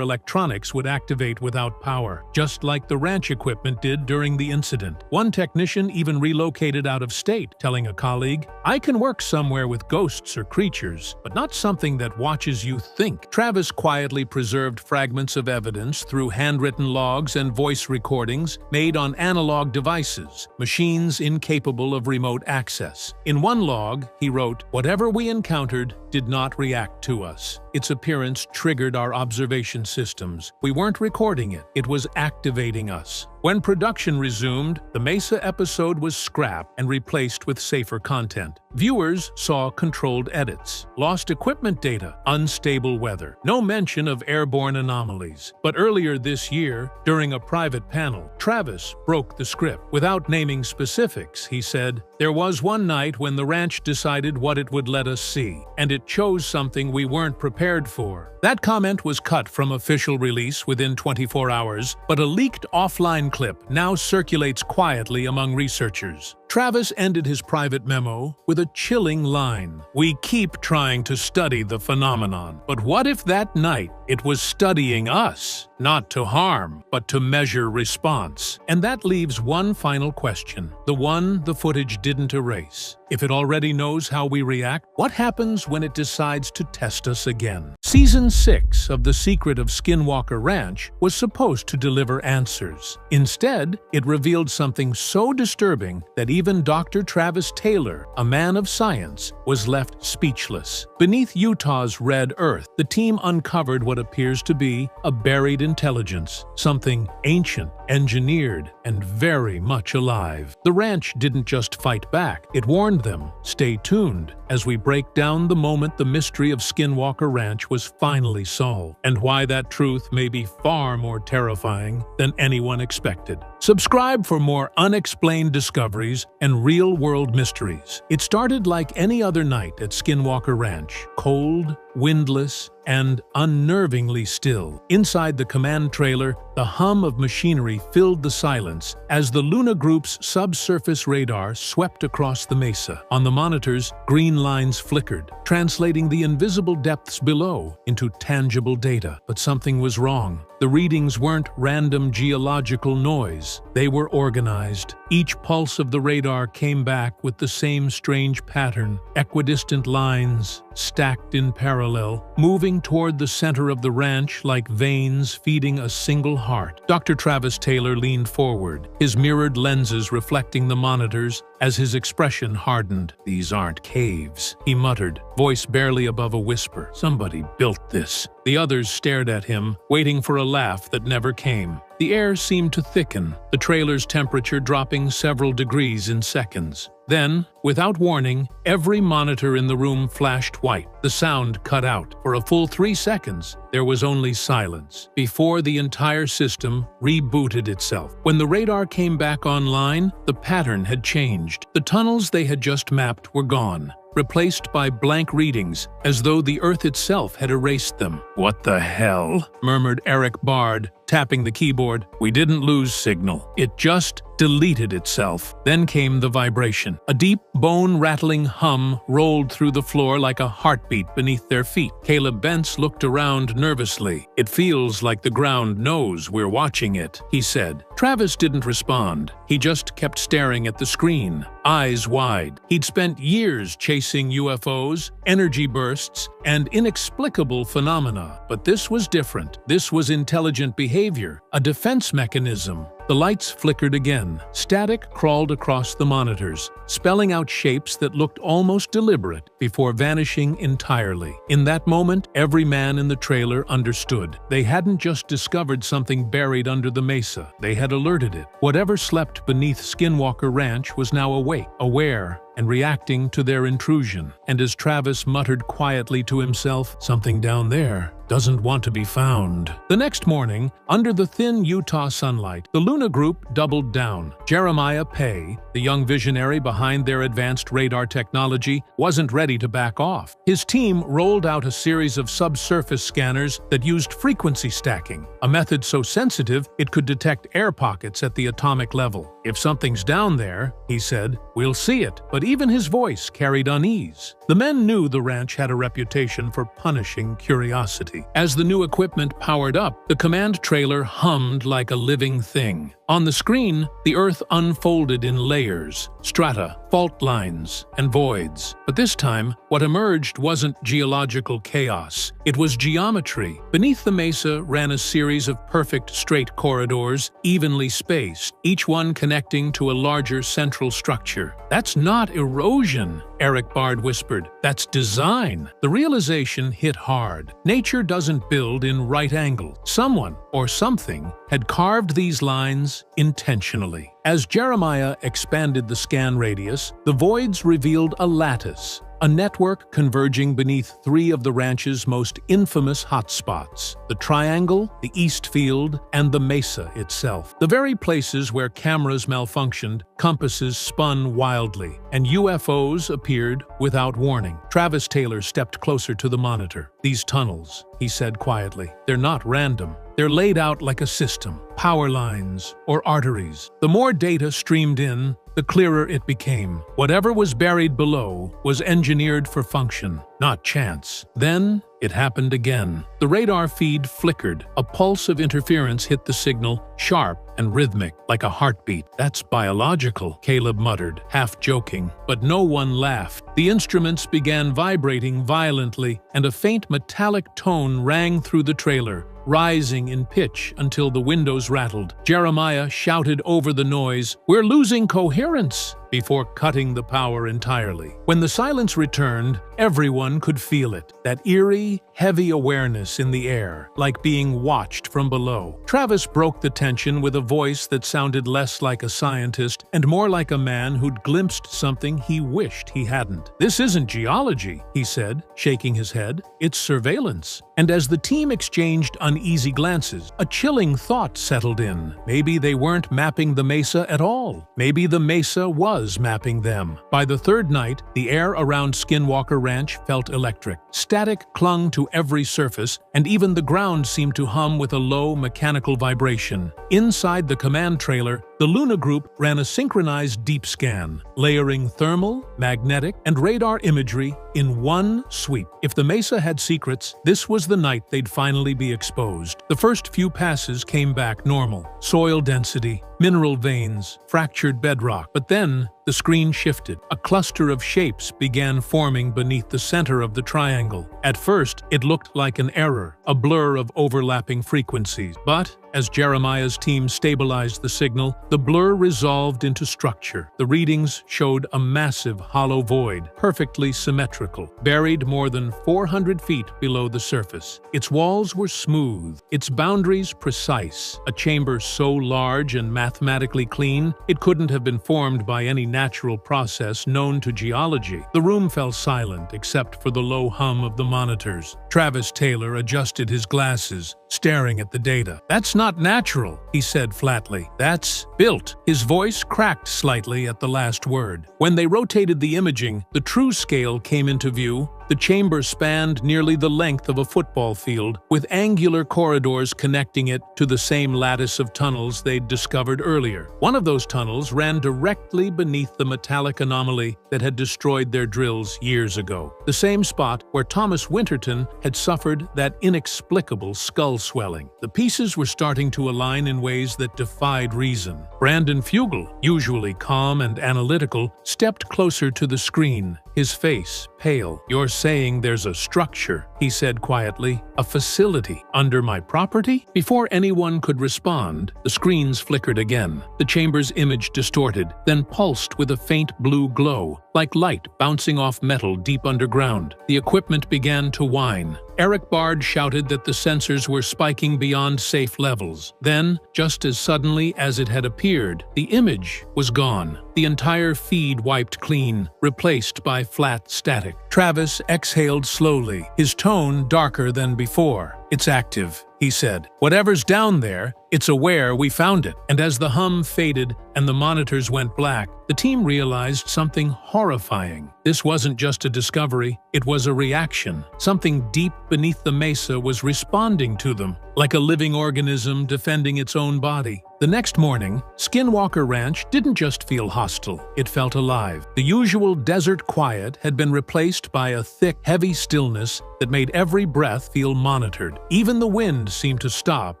electronics would activate without power, just like the ranch equipment did during the incident. One technician even relocated out of state, telling a colleague, "I can work somewhere with ghosts or creatures, but not something that watches you think." Travis quietly preserved fragments of evidence through handwritten logs and voice recordings made on analog devices, machines incapable of remote access. In one log, he wrote, "Whatever we encountered did not react to us. Its appearance triggered our observation systems. We weren't recording it, it was activating us." When production resumed, the Mesa episode was scrapped and replaced with safer content. Viewers saw controlled edits, lost equipment data, unstable weather, no mention of airborne anomalies. But earlier this year, during a private panel, Travis broke the script. Without naming specifics, he said, "There was one night when the ranch decided what it would let us see, and it chose something we weren't prepared for." That comment was cut from official release within 24 hours, but a leaked offline clip now circulates quietly among researchers. Travis ended his private memo with a chilling line. "We keep trying to study the phenomenon, but what if that night it was studying us? Not to harm, but to measure response." And that leaves one final question, the one the footage didn't erase. If it already knows how we react, what happens when it decides to test us again? Season 6 of The Secret of Skinwalker Ranch was supposed to deliver answers. Instead, it revealed something so disturbing that even Dr. Travis Taylor, a man of science, was left speechless. Beneath Utah's red earth, the team uncovered what appears to be a buried intelligence, something ancient, engineered, and very much alive. The ranch didn't just fight back, it warned them, "Stay tuned," as we break down the moment the mystery of Skinwalker Ranch was finally solved, and why that truth may be far more terrifying than anyone expected. Subscribe for more unexplained discoveries and real-world mysteries. It started like any other night at Skinwalker Ranch, cold, windless, and unnervingly still. Inside the command trailer, the hum of machinery filled the silence as the Luna Group's subsurface radar swept across the mesa. On the monitors, green lines flickered, translating the invisible depths below into tangible data. But something was wrong. The readings weren't random geological noise. They were organized. Each pulse of the radar came back with the same strange pattern, equidistant lines stacked in parallel, moving toward the center of the ranch like veins feeding a single heart. Dr. Travis Taylor leaned forward, his mirrored lenses reflecting the monitors as his expression hardened. "These aren't caves," he muttered, voice barely above a whisper. "Somebody built this." The others stared at him, waiting for a laugh that never came. The air seemed to thicken, the trailer's temperature dropping several degrees in seconds. Then, without warning, every monitor in the room flashed white. The sound cut out. For a full 3 seconds, there was only silence, before the entire system rebooted itself. When the radar came back online, the pattern had changed. The tunnels they had just mapped were gone, replaced by blank readings, as though the Earth itself had erased them. "What the hell?" murmured Eric Bard, tapping the keyboard. "We didn't lose signal. It just deleted itself." Then came the vibration. A deep, bone-rattling hum rolled through the floor like a heartbeat beneath their feet. Caleb Bentz looked around nervously. "It feels like the ground knows we're watching it," he said. Travis didn't respond. He just kept staring at the screen, eyes wide. He'd spent years chasing UFOs, energy bursts, and inexplicable phenomena. But this was different. This was intelligent behavior, a defense mechanism. The lights flickered again. Static crawled across the monitors, spelling out shapes that looked almost deliberate before vanishing entirely. In that moment, every man in the trailer understood. They hadn't just discovered something buried under the mesa. They had alerted it. Whatever slept beneath Skinwalker Ranch was now awake, aware, and reacting to their intrusion. And as Travis muttered quietly to himself, "Something down there doesn't want to be found." The next morning, under the thin Utah sunlight, the Luna Group doubled down. Jeremiah Pei, the young visionary behind their advanced radar technology, wasn't ready to back off. His team rolled out a series of subsurface scanners that used frequency stacking, a method so sensitive it could detect air pockets at the atomic level. "If something's down there," he said, "we'll see it." But even his voice carried unease. The men knew the ranch had a reputation for punishing curiosity. As the new equipment powered up, the command trailer hummed like a living thing. On the screen, the Earth unfolded in layers, strata, fault lines, and voids. But this time, what emerged wasn't geological chaos. It was geometry. Beneath the mesa ran a series of perfect straight corridors, evenly spaced, each one connecting to a larger central structure. "That's not erosion," Eric Bard whispered. "That's design." The realization hit hard. Nature doesn't build in right angles. Someone, or something, had carved these lines intentionally. As Jeremiah expanded the scan radius, the voids revealed a lattice, a network converging beneath three of the ranch's most infamous hotspots: the Triangle, the East Field, and the Mesa itself. The very places where cameras malfunctioned, compasses spun wildly, and UFOs appeared without warning. Travis Taylor stepped closer to the monitor. "These tunnels," he said quietly, "they're not random. They're laid out like a system, power lines or arteries. The more data streamed in, the clearer it became. Whatever was buried below was engineered for function, not chance." Then it happened again. The radar feed flickered. A pulse of interference hit the signal, sharp and rhythmic, like a heartbeat. "That's biological," Caleb muttered, half joking. But no one laughed. The instruments began vibrating violently, and a faint metallic tone rang through the trailer, rising in pitch until the windows rattled. Jeremiah shouted over the noise, "We're losing coherence," before cutting the power entirely. When the silence returned, everyone could feel it, that eerie, heavy awareness in the air, like being watched from below. Travis broke the tension with a voice that sounded less like a scientist and more like a man who'd glimpsed something he wished he hadn't. "This isn't geology," he said, shaking his head. "It's surveillance." And as the team exchanged uneasy glances, a chilling thought settled in. Maybe they weren't mapping the mesa at all. Maybe the mesa was mapping them. By the third night, the air around Skinwalker Ranch felt electric. Static clung to every surface, and even the ground seemed to hum with a low mechanical vibration. Inside the command trailer, the Luna Group ran a synchronized deep scan, layering thermal, magnetic, and radar imagery in one sweep. If the mesa had secrets, this was the night they'd finally be exposed. The first few passes came back normal. Soil density, mineral veins, fractured bedrock. But then, the screen shifted. A cluster of shapes began forming beneath the center of the triangle. At first, it looked like an error, a blur of overlapping frequencies. But as Jeremiah's team stabilized the signal, the blur resolved into structure. The readings showed a massive hollow void, perfectly symmetrical, buried more than 400 feet below the surface. Its walls were smooth, its boundaries precise, a chamber so large and mathematically clean it couldn't have been formed by any natural process known to geology. The room fell silent except for the low hum of the monitors. Travis Taylor adjusted his glasses, staring at the data. "That's not natural," he said flatly. "That's built." His voice cracked slightly at the last word. When they rotated the imaging, the true scale came into view, The chamber spanned nearly the length of a football field, with angular corridors connecting it to the same lattice of tunnels they'd discovered earlier. One of those tunnels ran directly beneath the metallic anomaly that had destroyed their drills years ago. The same spot where Thomas Winterton had suffered that inexplicable skull swelling. The pieces were starting to align in ways that defied reason. Brandon Fugel, usually calm and analytical, stepped closer to the screen, his face pale. "You're saying there's a structure," he said quietly, "a facility under my property?" Before anyone could respond, the screens flickered again. The chamber's image distorted, then pulsed with a faint blue glow, like light bouncing off metal deep underground. The equipment began to whine. Eric Bard shouted that the sensors were spiking beyond safe levels. Then, just as suddenly as it had appeared, the image was gone. The entire feed wiped clean, replaced by flat static. Travis exhaled slowly, his tone darker than before. "It's active," he said. "Whatever's down there, it's aware we found it." And as the hum faded and the monitors went black, the team realized something horrifying. This wasn't just a discovery, it was a reaction. Something deep beneath the mesa was responding to them, like a living organism defending its own body. The next morning, Skinwalker Ranch didn't just feel hostile, it felt alive. The usual desert quiet had been replaced by a thick, heavy stillness that made every breath feel monitored. Even the wind seemed to stop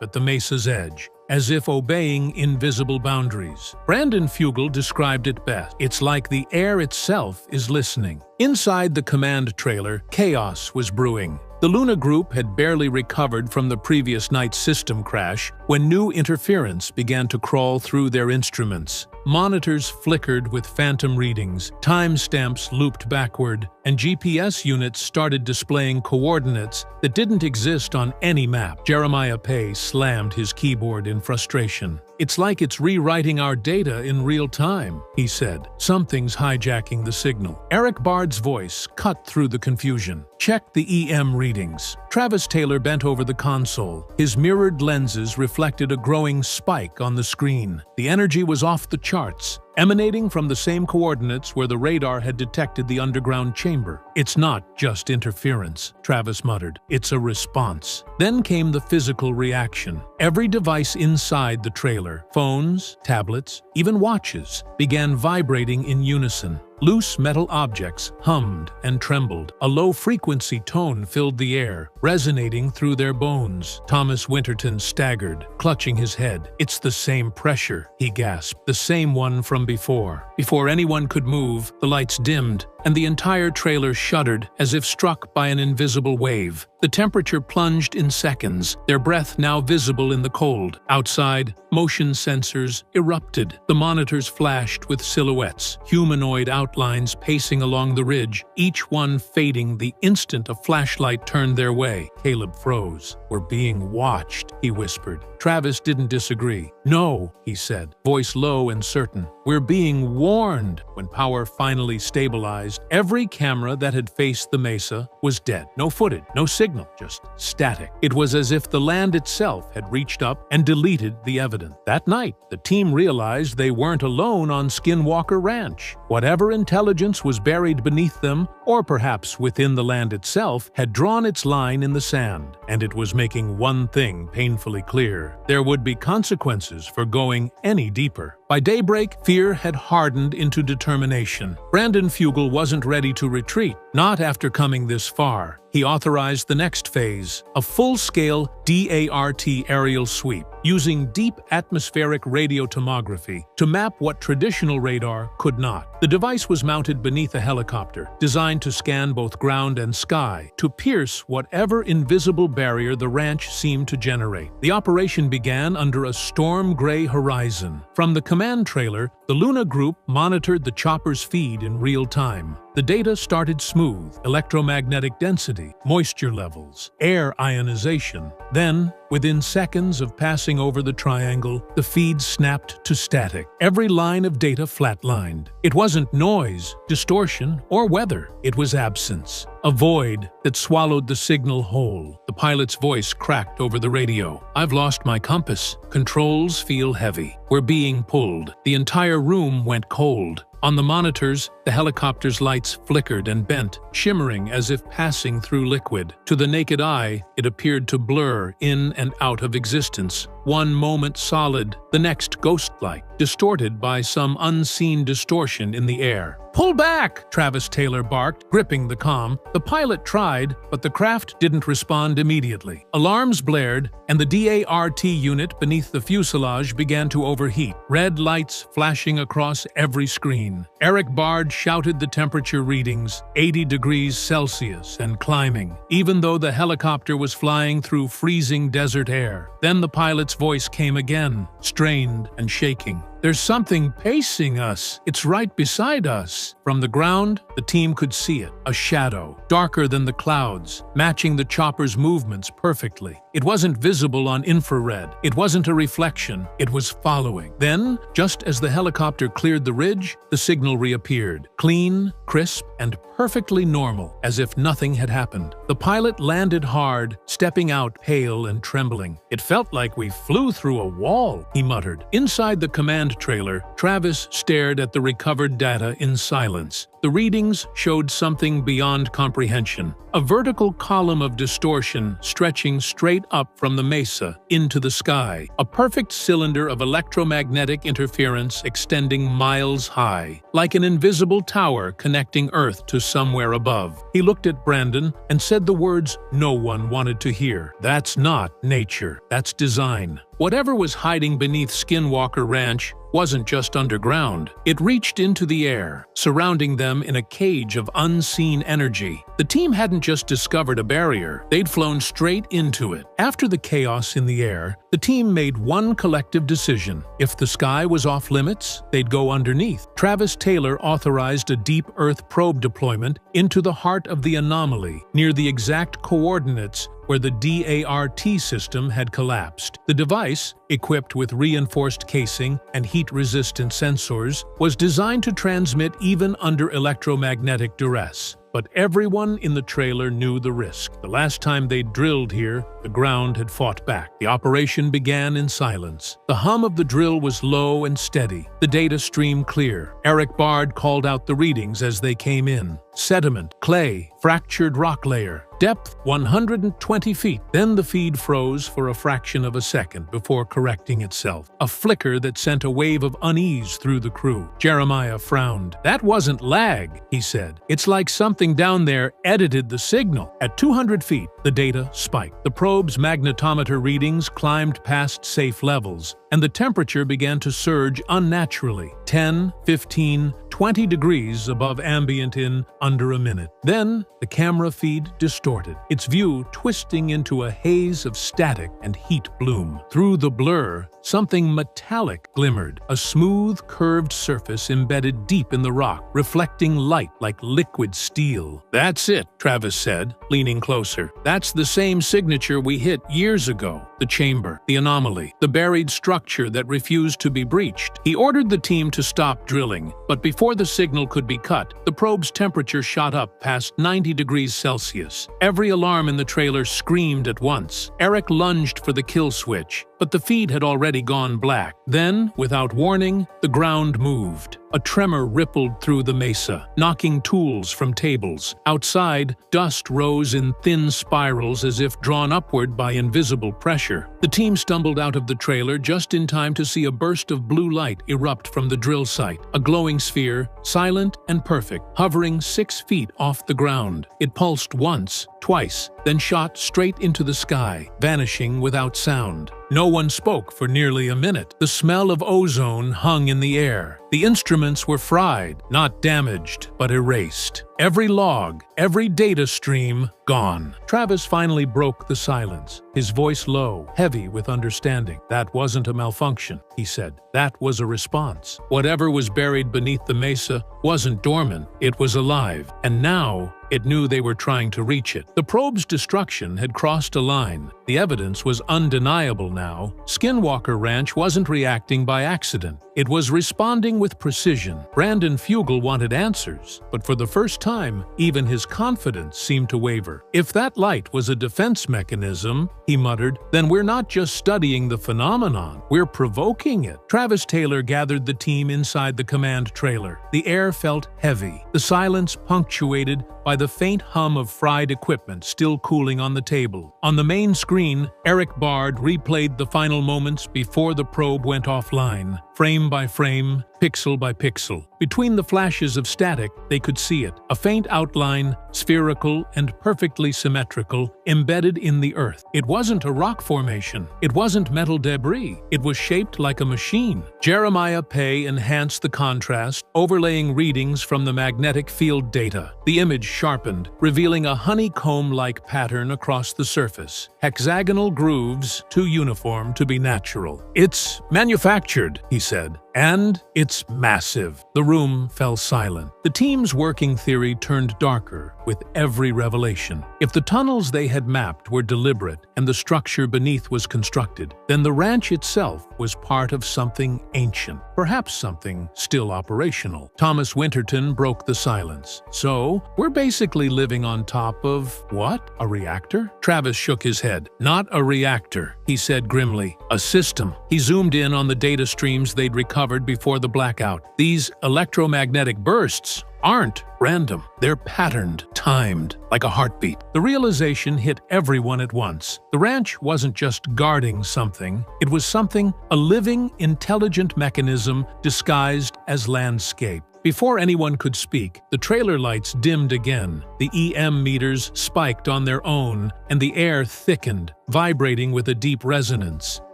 at the mesa's edge, as if obeying invisible boundaries. Brandon Fugel described it best. "It's like the air itself is listening." Inside the command trailer, chaos was brewing. The Luna Group had barely recovered from the previous night's system crash when new interference began to crawl through their instruments. Monitors flickered with phantom readings, timestamps looped backward, and GPS units started displaying coordinates that didn't exist on any map. Jeremiah Pay slammed his keyboard in frustration. "It's like it's rewriting our data in real time," he said. "Something's hijacking the signal." Eric Bard's voice cut through the confusion. "Check the EM readings." Travis Taylor bent over the console. His mirrored lenses reflected a growing spike on the screen. The energy was off the charts, emanating from the same coordinates where the radar had detected the underground chamber. "It's not just interference," Travis muttered. "It's a response." Then came the physical reaction. Every device inside the trailer, phones, tablets, even watches, began vibrating in unison. Loose metal objects hummed and trembled. A low-frequency tone filled the air, resonating through their bones. Thomas Winterton staggered, clutching his head. "It's the same pressure," he gasped. "The same one from before." Before anyone could move, the lights dimmed, and the entire trailer shuddered as if struck by an invisible wave. The temperature plunged in seconds, their breath now visible in the cold. Outside, motion sensors erupted. The monitors flashed with silhouettes, humanoid outlines pacing along the ridge, each one fading the instant a flashlight turned their way. Caleb froze. "We're being watched," he whispered. Travis didn't disagree. "No," he said, voice low and certain. "We're being warned." When power finally stabilized, every camera that had faced the mesa was dead. No footage, no signal, just static. It was as if the land itself had reached up and deleted the evidence. That night, the team realized they weren't alone on Skinwalker Ranch. Whatever intelligence was buried beneath them, or perhaps within the land itself, had drawn its line in the sand, and it was making one thing painfully clear. There would be consequences for going any deeper. By daybreak, fear had hardened into determination. Brandon Fugel wasn't ready to retreat, not after coming this far. He authorized the next phase, a full-scale DART aerial sweep, using deep atmospheric radiotomography to map what traditional radar could not. The device was mounted beneath a helicopter, designed to scan both ground and sky, to pierce whatever invisible barrier the ranch seemed to generate. The operation began under a storm-gray horizon. From the command trailer, the Luna Group monitored the chopper's feed in real time. The data started smooth: electromagnetic density, moisture levels, air ionization. Then, Within seconds of passing over the triangle, the feed snapped to static. Every line of data flatlined. It wasn't noise, distortion, or weather. It was absence. A void that swallowed the signal whole. The pilot's voice cracked over the radio. "I've lost my compass. Controls feel heavy. We're being pulled." The entire room went cold. On the monitors, the helicopter's lights flickered and bent, shimmering as if passing through liquid. To the naked eye, it appeared to blur in and out of existence. One moment solid, the next ghost-like, distorted by some unseen distortion in the air. "Pull back!" Travis Taylor barked, gripping the comm. The pilot tried, but the craft didn't respond immediately. Alarms blared, and the DART unit beneath the fuselage began to overheat, red lights flashing across every screen. Eric Bard shouted the temperature readings, 80 degrees Celsius and climbing, even though the helicopter was flying through freezing desert air. Then the pilot's voice came again, strained and shaking. "There's something pacing us. It's right beside us." From the ground, the team could see it, a shadow, darker than the clouds, matching the chopper's movements perfectly. It wasn't visible on infrared. It wasn't a reflection. It was following. Then, just as the helicopter cleared the ridge, the signal reappeared, clean, crisp, and perfectly normal, as if nothing had happened. The pilot landed hard, stepping out pale and trembling. "It felt like we flew through a wall," he muttered. Inside the command trailer, Travis stared at the recovered data in silence. The readings showed something beyond comprehension. A vertical column of distortion stretching straight up from the mesa into the sky. A perfect cylinder of electromagnetic interference extending miles high, like an invisible tower connecting Earth to somewhere above. He looked at Brandon and said the words no one wanted to hear. "That's not nature. That's design." Whatever was hiding beneath Skinwalker Ranch wasn't just underground. It reached into the air, surrounding them in a cage of unseen energy. The team hadn't just discovered a barrier, they'd flown straight into it. After the chaos in the air, the team made one collective decision. If the sky was off limits, they'd go underneath. Travis Taylor authorized a deep Earth probe deployment into the heart of the anomaly, near the exact coordinates where the DART system had collapsed. The device, equipped with reinforced casing and heat-resistant sensors, was designed to transmit even under electromagnetic duress. But everyone in the trailer knew the risk. The last time they drilled here, the ground had fought back. The operation began in silence. The hum of the drill was low and steady. The data stream clear. Eric Bard called out the readings as they came in. Sediment, clay, fractured rock layer, depth 120 feet. Then the feed froze for a fraction of a second before correcting itself. A flicker that sent a wave of unease through the crew. Jeremiah frowned. "That wasn't lag," he said. "It's like something down there edited the signal." At 200 feet, the data spiked. The probe's magnetometer readings climbed past safe levels, and the temperature began to surge unnaturally, 10, 15, 20 degrees above ambient in under a minute. Then, the camera feed distorted, its view twisting into a haze of static and heat bloom. Through the blur, something metallic glimmered, a smooth, curved surface embedded deep in the rock, reflecting light like liquid steel. "That's it," Travis said, leaning closer. "That's the same signature we hit years ago. The chamber, the anomaly, the buried structure that refused to be breached." He ordered the team to stop drilling, but before the signal could be cut, the probe's temperature shot up past 90 degrees Celsius. Every alarm in the trailer screamed at once. Eric lunged for the kill switch, but the feed had already gone black. Then, without warning, the ground moved. A tremor rippled through the mesa, knocking tools from tables. Outside, dust rose in thin spirals as if drawn upward by invisible pressure. The team stumbled out of the trailer just in time to see a burst of blue light erupt from the drill site, a glowing sphere, silent and perfect, hovering 6 feet off the ground. It pulsed once, twice, then shot straight into the sky, vanishing without sound. No one spoke for nearly a minute. The smell of ozone hung in the air, The instruments were fried, not damaged, but erased. Every log, every data stream, gone. Travis finally broke the silence, his voice low, heavy with understanding. "That wasn't a malfunction," he said. "That was a response. Whatever was buried beneath the mesa wasn't dormant, it was alive. And now, it knew they were trying to reach it." The probe's destruction had crossed a line. The evidence was undeniable now. Skinwalker Ranch wasn't reacting by accident. It was responding with precision. Brandon Fugel wanted answers, but for the first time, even his confidence seemed to waver. "If that light was a defense mechanism," he muttered, "then we're not just studying the phenomenon, we're provoking it." Travis Taylor gathered the team inside the command trailer. The air felt heavy, the silence punctuated by the faint hum of fried equipment still cooling on the table. On the main screen, Eric Bard replayed the final moments before the probe went offline, frame by frame, pixel by pixel. Between the flashes of static, they could see it, a faint outline, spherical and perfectly symmetrical, embedded in the earth. It wasn't a rock formation. It wasn't metal debris. It was shaped like a machine. Jeremiah Pay enhanced the contrast, overlaying readings from the magnetic field data. The image sharpened, revealing a honeycomb-like pattern across the surface. Hexagonal grooves, too uniform to be natural. "It's manufactured," he said, "and it's massive." The room fell silent. The team's working theory turned darker with every revelation. If the tunnels they had mapped were deliberate and the structure beneath was constructed, then the ranch itself was part of something ancient, perhaps something still operational. Thomas Winterton broke the silence. "So, we're basically living on top of what? A reactor?" Travis shook his head. "Not a reactor," he said grimly. "A system." He zoomed in on the data streams they'd recovered before the blackout. "These electromagnetic bursts aren't random. They're patterned, timed, like a heartbeat." The realization hit everyone at once. The ranch wasn't just guarding something. It was something, a living, intelligent mechanism disguised as landscape. Before anyone could speak, the trailer lights dimmed again. The EM meters spiked on their own, and the air thickened, vibrating with a deep resonance.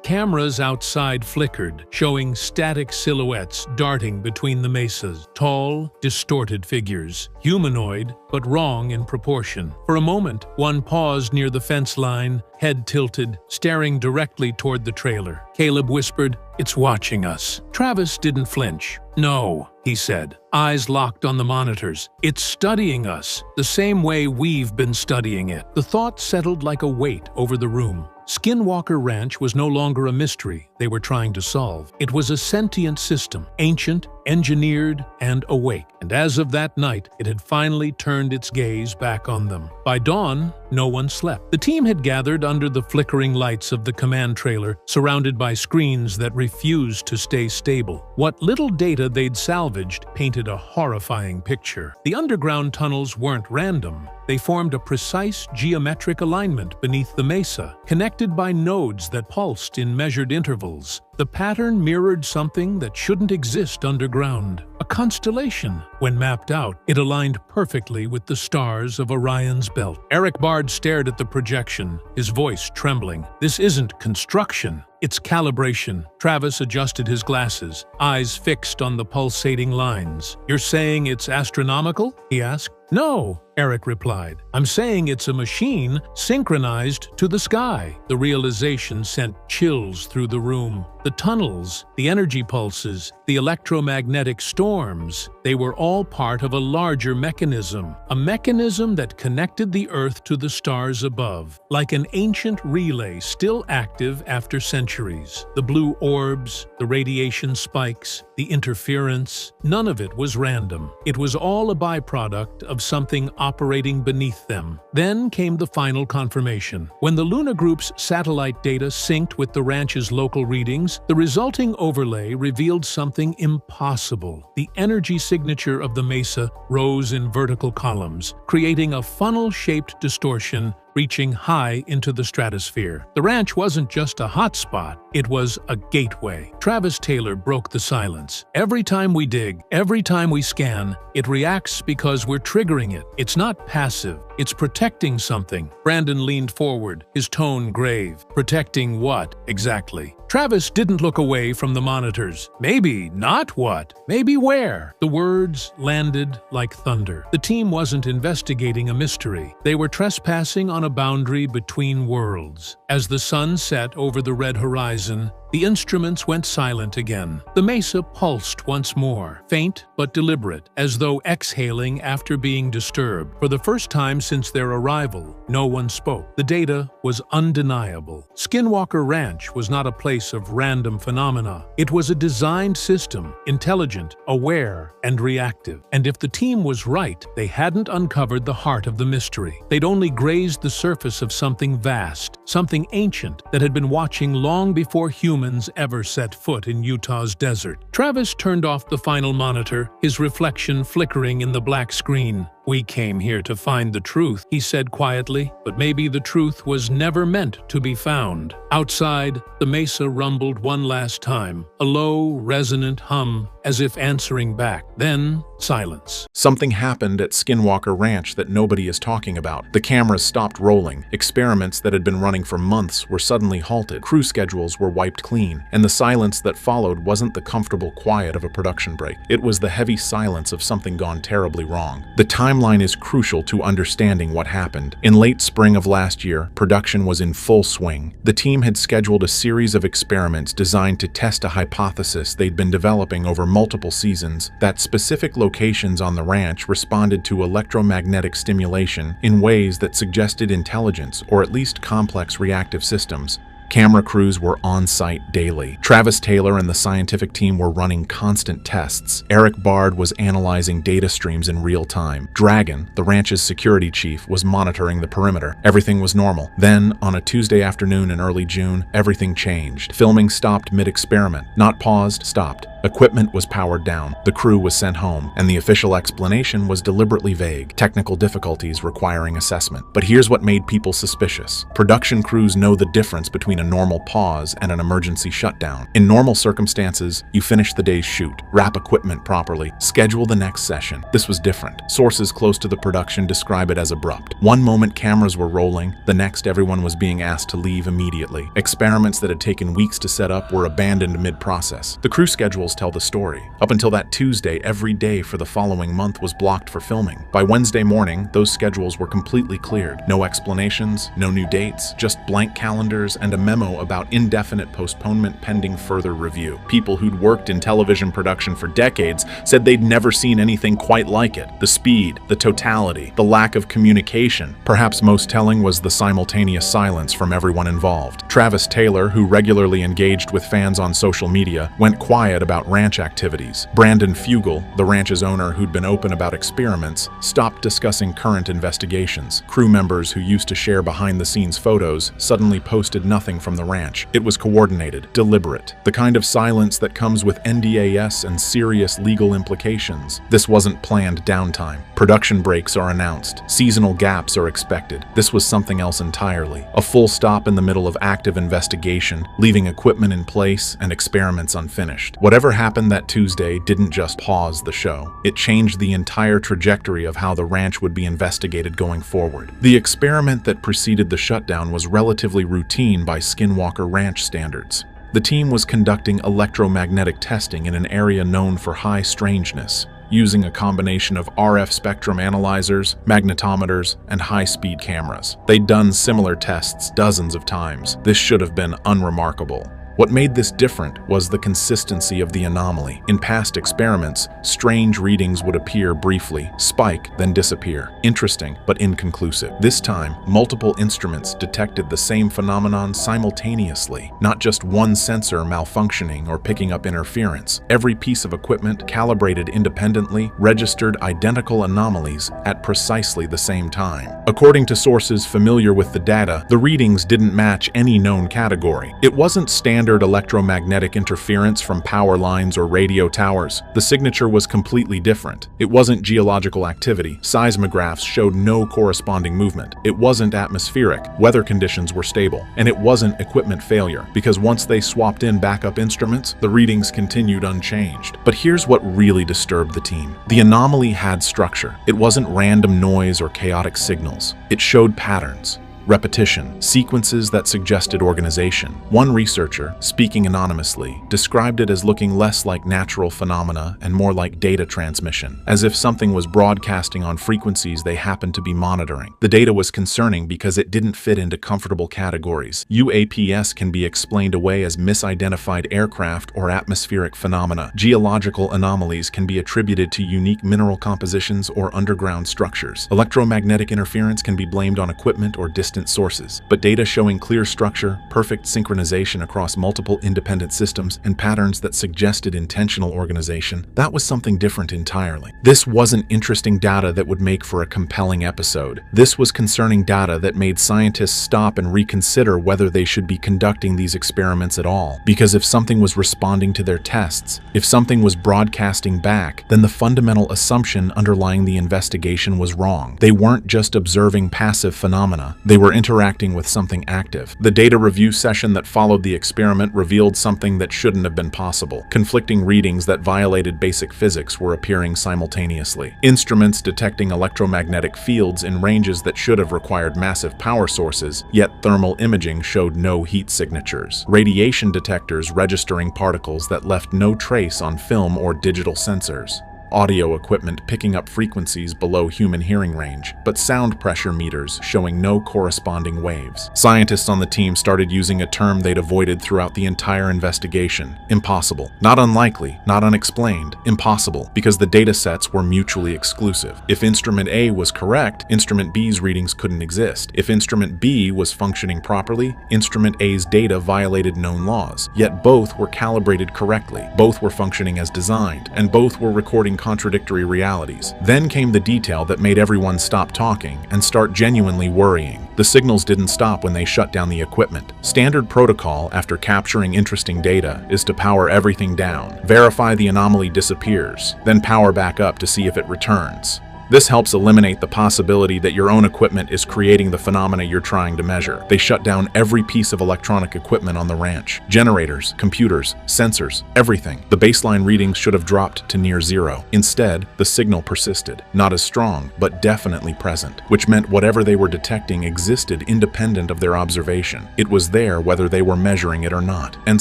Cameras outside flickered, showing static silhouettes darting between the mesas. Tall, distorted figures, humanoid, but wrong in proportion. For a moment, one paused near the fence line, head tilted, staring directly toward the trailer. Caleb whispered, "It's watching us." Travis didn't flinch. "No," he said, eyes locked on the monitors. "It's studying us, the same way we've been studying it." The thought settled like a weight over the room. Skinwalker Ranch was no longer a mystery they were trying to solve. It was a sentient system, ancient, engineered, and awake. And as of that night, it had finally turned its gaze back on them. By dawn, no one slept. The team had gathered under the flickering lights of the command trailer, surrounded by screens that refused to stay stable. What little data they'd salvaged painted a horrifying picture. The underground tunnels weren't random. They formed a precise geometric alignment beneath the mesa, connected by nodes that pulsed in measured intervals. The pattern mirrored something that shouldn't exist underground. A constellation. When mapped out, it aligned perfectly with the stars of Orion's belt. Eric Bard stared at the projection, his voice trembling. "This isn't construction. It's calibration." Travis adjusted his glasses, eyes fixed on the pulsating lines. "You're saying it's astronomical?" he asked. "No," Eric replied. "I'm saying it's a machine synchronized to the sky." The realization sent chills through the room. The tunnels, the energy pulses, the electromagnetic storms, they were all part of a larger mechanism, a mechanism that connected the Earth to the stars above, like an ancient relay still active after centuries. The blue orbs, the radiation spikes, the interference, none of it was random. It was all a byproduct of something operating beneath them. Then came the final confirmation. When the Luna Group's satellite data synced with the ranch's local readings, the resulting overlay revealed something impossible. The energy signature of the mesa rose in vertical columns, creating a funnel-shaped distortion reaching high into the stratosphere. The ranch wasn't just a hot spot, it was a gateway. Travis Taylor broke the silence. Every time we dig, every time we scan, it reacts because we're triggering it. It's not passive, it's protecting something. Brandon leaned forward, his tone grave. Protecting what, exactly? Travis didn't look away from the monitors. Maybe not what? Maybe where? The words landed like thunder. The team wasn't investigating a mystery. They were trespassing on a boundary between worlds. As the sun set over the red horizon, the instruments went silent again. The mesa pulsed once more, faint but deliberate, as though exhaling after being disturbed. For the first time since their arrival, no one spoke. The data was undeniable. Skinwalker Ranch was not a place of random phenomena. It was a designed system, intelligent, aware, and reactive. And if the team was right, they hadn't uncovered the heart of the mystery. They'd only grazed the surface of something vast, something ancient that had been watching long before humans ever set foot in Utah's desert. Travis turned off the final monitor, his reflection flickering in the black screen. "We came here to find the truth," he said quietly, but maybe the truth was never meant to be found. Outside, the mesa rumbled one last time, a low, resonant hum, as if answering back. Then, silence. Something happened at Skinwalker Ranch that nobody is talking about. The cameras stopped rolling. Experiments that had been running for months were suddenly halted. Crew schedules were wiped clean, and the silence that followed wasn't the comfortable quiet of a production break. It was the heavy silence of something gone terribly wrong. The timeline is crucial to understanding what happened. In late spring of last year, production was in full swing. The team had scheduled a series of experiments designed to test a hypothesis they'd been developing over multiple seasons, that specific locations on the ranch responded to electromagnetic stimulation in ways that suggested intelligence or at least complex reactive systems. Camera crews were on site daily. Travis Taylor and the scientific team were running constant tests. Eric Bard was analyzing data streams in real time. Dragon, the ranch's security chief, was monitoring the perimeter. Everything was normal. Then, on a Tuesday afternoon in early June, everything changed. Filming stopped mid-experiment. Not paused, stopped. Equipment was powered down. The crew was sent home, and the official explanation was deliberately vague. Technical difficulties requiring assessment. But here's what made people suspicious. Production crews know the difference between a normal pause and an emergency shutdown. In normal circumstances, you finish the day's shoot, wrap equipment properly, schedule the next session. This was different. Sources close to the production describe it as abrupt. One moment cameras were rolling, the next everyone was being asked to leave immediately. Experiments that had taken weeks to set up were abandoned mid-process. The crew schedules tell the story. Up until that Tuesday, every day for the following month was blocked for filming. By Wednesday morning, those schedules were completely cleared. No explanations, no new dates, just blank calendars and a memo about indefinite postponement pending further review. People who'd worked in television production for decades said they'd never seen anything quite like it. The speed, the totality, the lack of communication. Perhaps most telling was the simultaneous silence from everyone involved. Travis Taylor, who regularly engaged with fans on social media, went quiet about ranch activities. Brandon Fugel, the ranch's owner who'd been open about experiments, stopped discussing current investigations. Crew members who used to share behind-the-scenes photos suddenly posted nothing from the ranch. It was coordinated, deliberate, the kind of silence that comes with NDAS and serious legal implications. This wasn't planned downtime. Production breaks are announced. Seasonal gaps are expected. This was something else entirely. A full stop in the middle of active investigation, leaving equipment in place and experiments unfinished. Whatever happened that Tuesday didn't just pause the show. It changed the entire trajectory of how the ranch would be investigated going forward. The experiment that preceded the shutdown was relatively routine by Skinwalker Ranch standards. The team was conducting electromagnetic testing in an area known for high strangeness, using a combination of RF spectrum analyzers, magnetometers, and high-speed cameras. They'd done similar tests dozens of times. This should have been unremarkable. What made this different was the consistency of the anomaly. In past experiments, strange readings would appear briefly, spike, then disappear. Interesting, but inconclusive. This time, multiple instruments detected the same phenomenon simultaneously, not just one sensor malfunctioning or picking up interference. Every piece of equipment, calibrated independently, registered identical anomalies at precisely the same time. According to sources familiar with the data, the readings didn't match any known category. It wasn't standard standard electromagnetic interference from power lines or radio towers. The signature was completely different. It wasn't geological activity. Seismographs showed no corresponding movement. It wasn't atmospheric. Weather conditions were stable. And it wasn't equipment failure, because once they swapped in backup instruments, the readings continued unchanged. But here's what really disturbed the team. The anomaly had structure. It wasn't random noise or chaotic signals. It showed patterns. Repetition, sequences that suggested organization. One researcher, speaking anonymously, described it as looking less like natural phenomena and more like data transmission, as if something was broadcasting on frequencies they happened to be monitoring. The data was concerning because it didn't fit into comfortable categories. UAPs can be explained away as misidentified aircraft or atmospheric phenomena. Geological anomalies can be attributed to unique mineral compositions or underground structures. Electromagnetic interference can be blamed on equipment or distant sources, but data showing clear structure, perfect synchronization across multiple independent systems, and patterns that suggested intentional organization, that was something different entirely. This wasn't interesting data that would make for a compelling episode. This was concerning data that made scientists stop and reconsider whether they should be conducting these experiments at all. Because if something was responding to their tests, if something was broadcasting back, then the fundamental assumption underlying the investigation was wrong. They weren't just observing passive phenomena, they were interacting with something active. The data review session that followed the experiment revealed something that shouldn't have been possible. Conflicting readings that violated basic physics were appearing simultaneously. Instruments detecting electromagnetic fields in ranges that should have required massive power sources, yet thermal imaging showed no heat signatures. Radiation detectors registering particles that left no trace on film or digital sensors. Audio equipment picking up frequencies below human hearing range, but sound pressure meters showing no corresponding waves. Scientists on the team started using a term they'd avoided throughout the entire investigation: impossible. Not unlikely, not unexplained, impossible, because the data sets were mutually exclusive. If instrument A was correct, instrument B's readings couldn't exist. If instrument B was functioning properly, instrument A's data violated known laws. Yet both were calibrated correctly, both were functioning as designed, and both were recording contradictory realities. Then came the detail that made everyone stop talking and start genuinely worrying. The signals didn't stop when they shut down the equipment. Standard protocol after capturing interesting data is to power everything down, verify the anomaly disappears, then power back up to see if it returns. This helps eliminate the possibility that your own equipment is creating the phenomena you're trying to measure. They shut down every piece of electronic equipment on the ranch. Generators, computers, sensors, everything. The baseline readings should have dropped to near zero. Instead, the signal persisted. Not as strong, but definitely present, which meant whatever they were detecting existed independent of their observation. It was there whether they were measuring it or not. And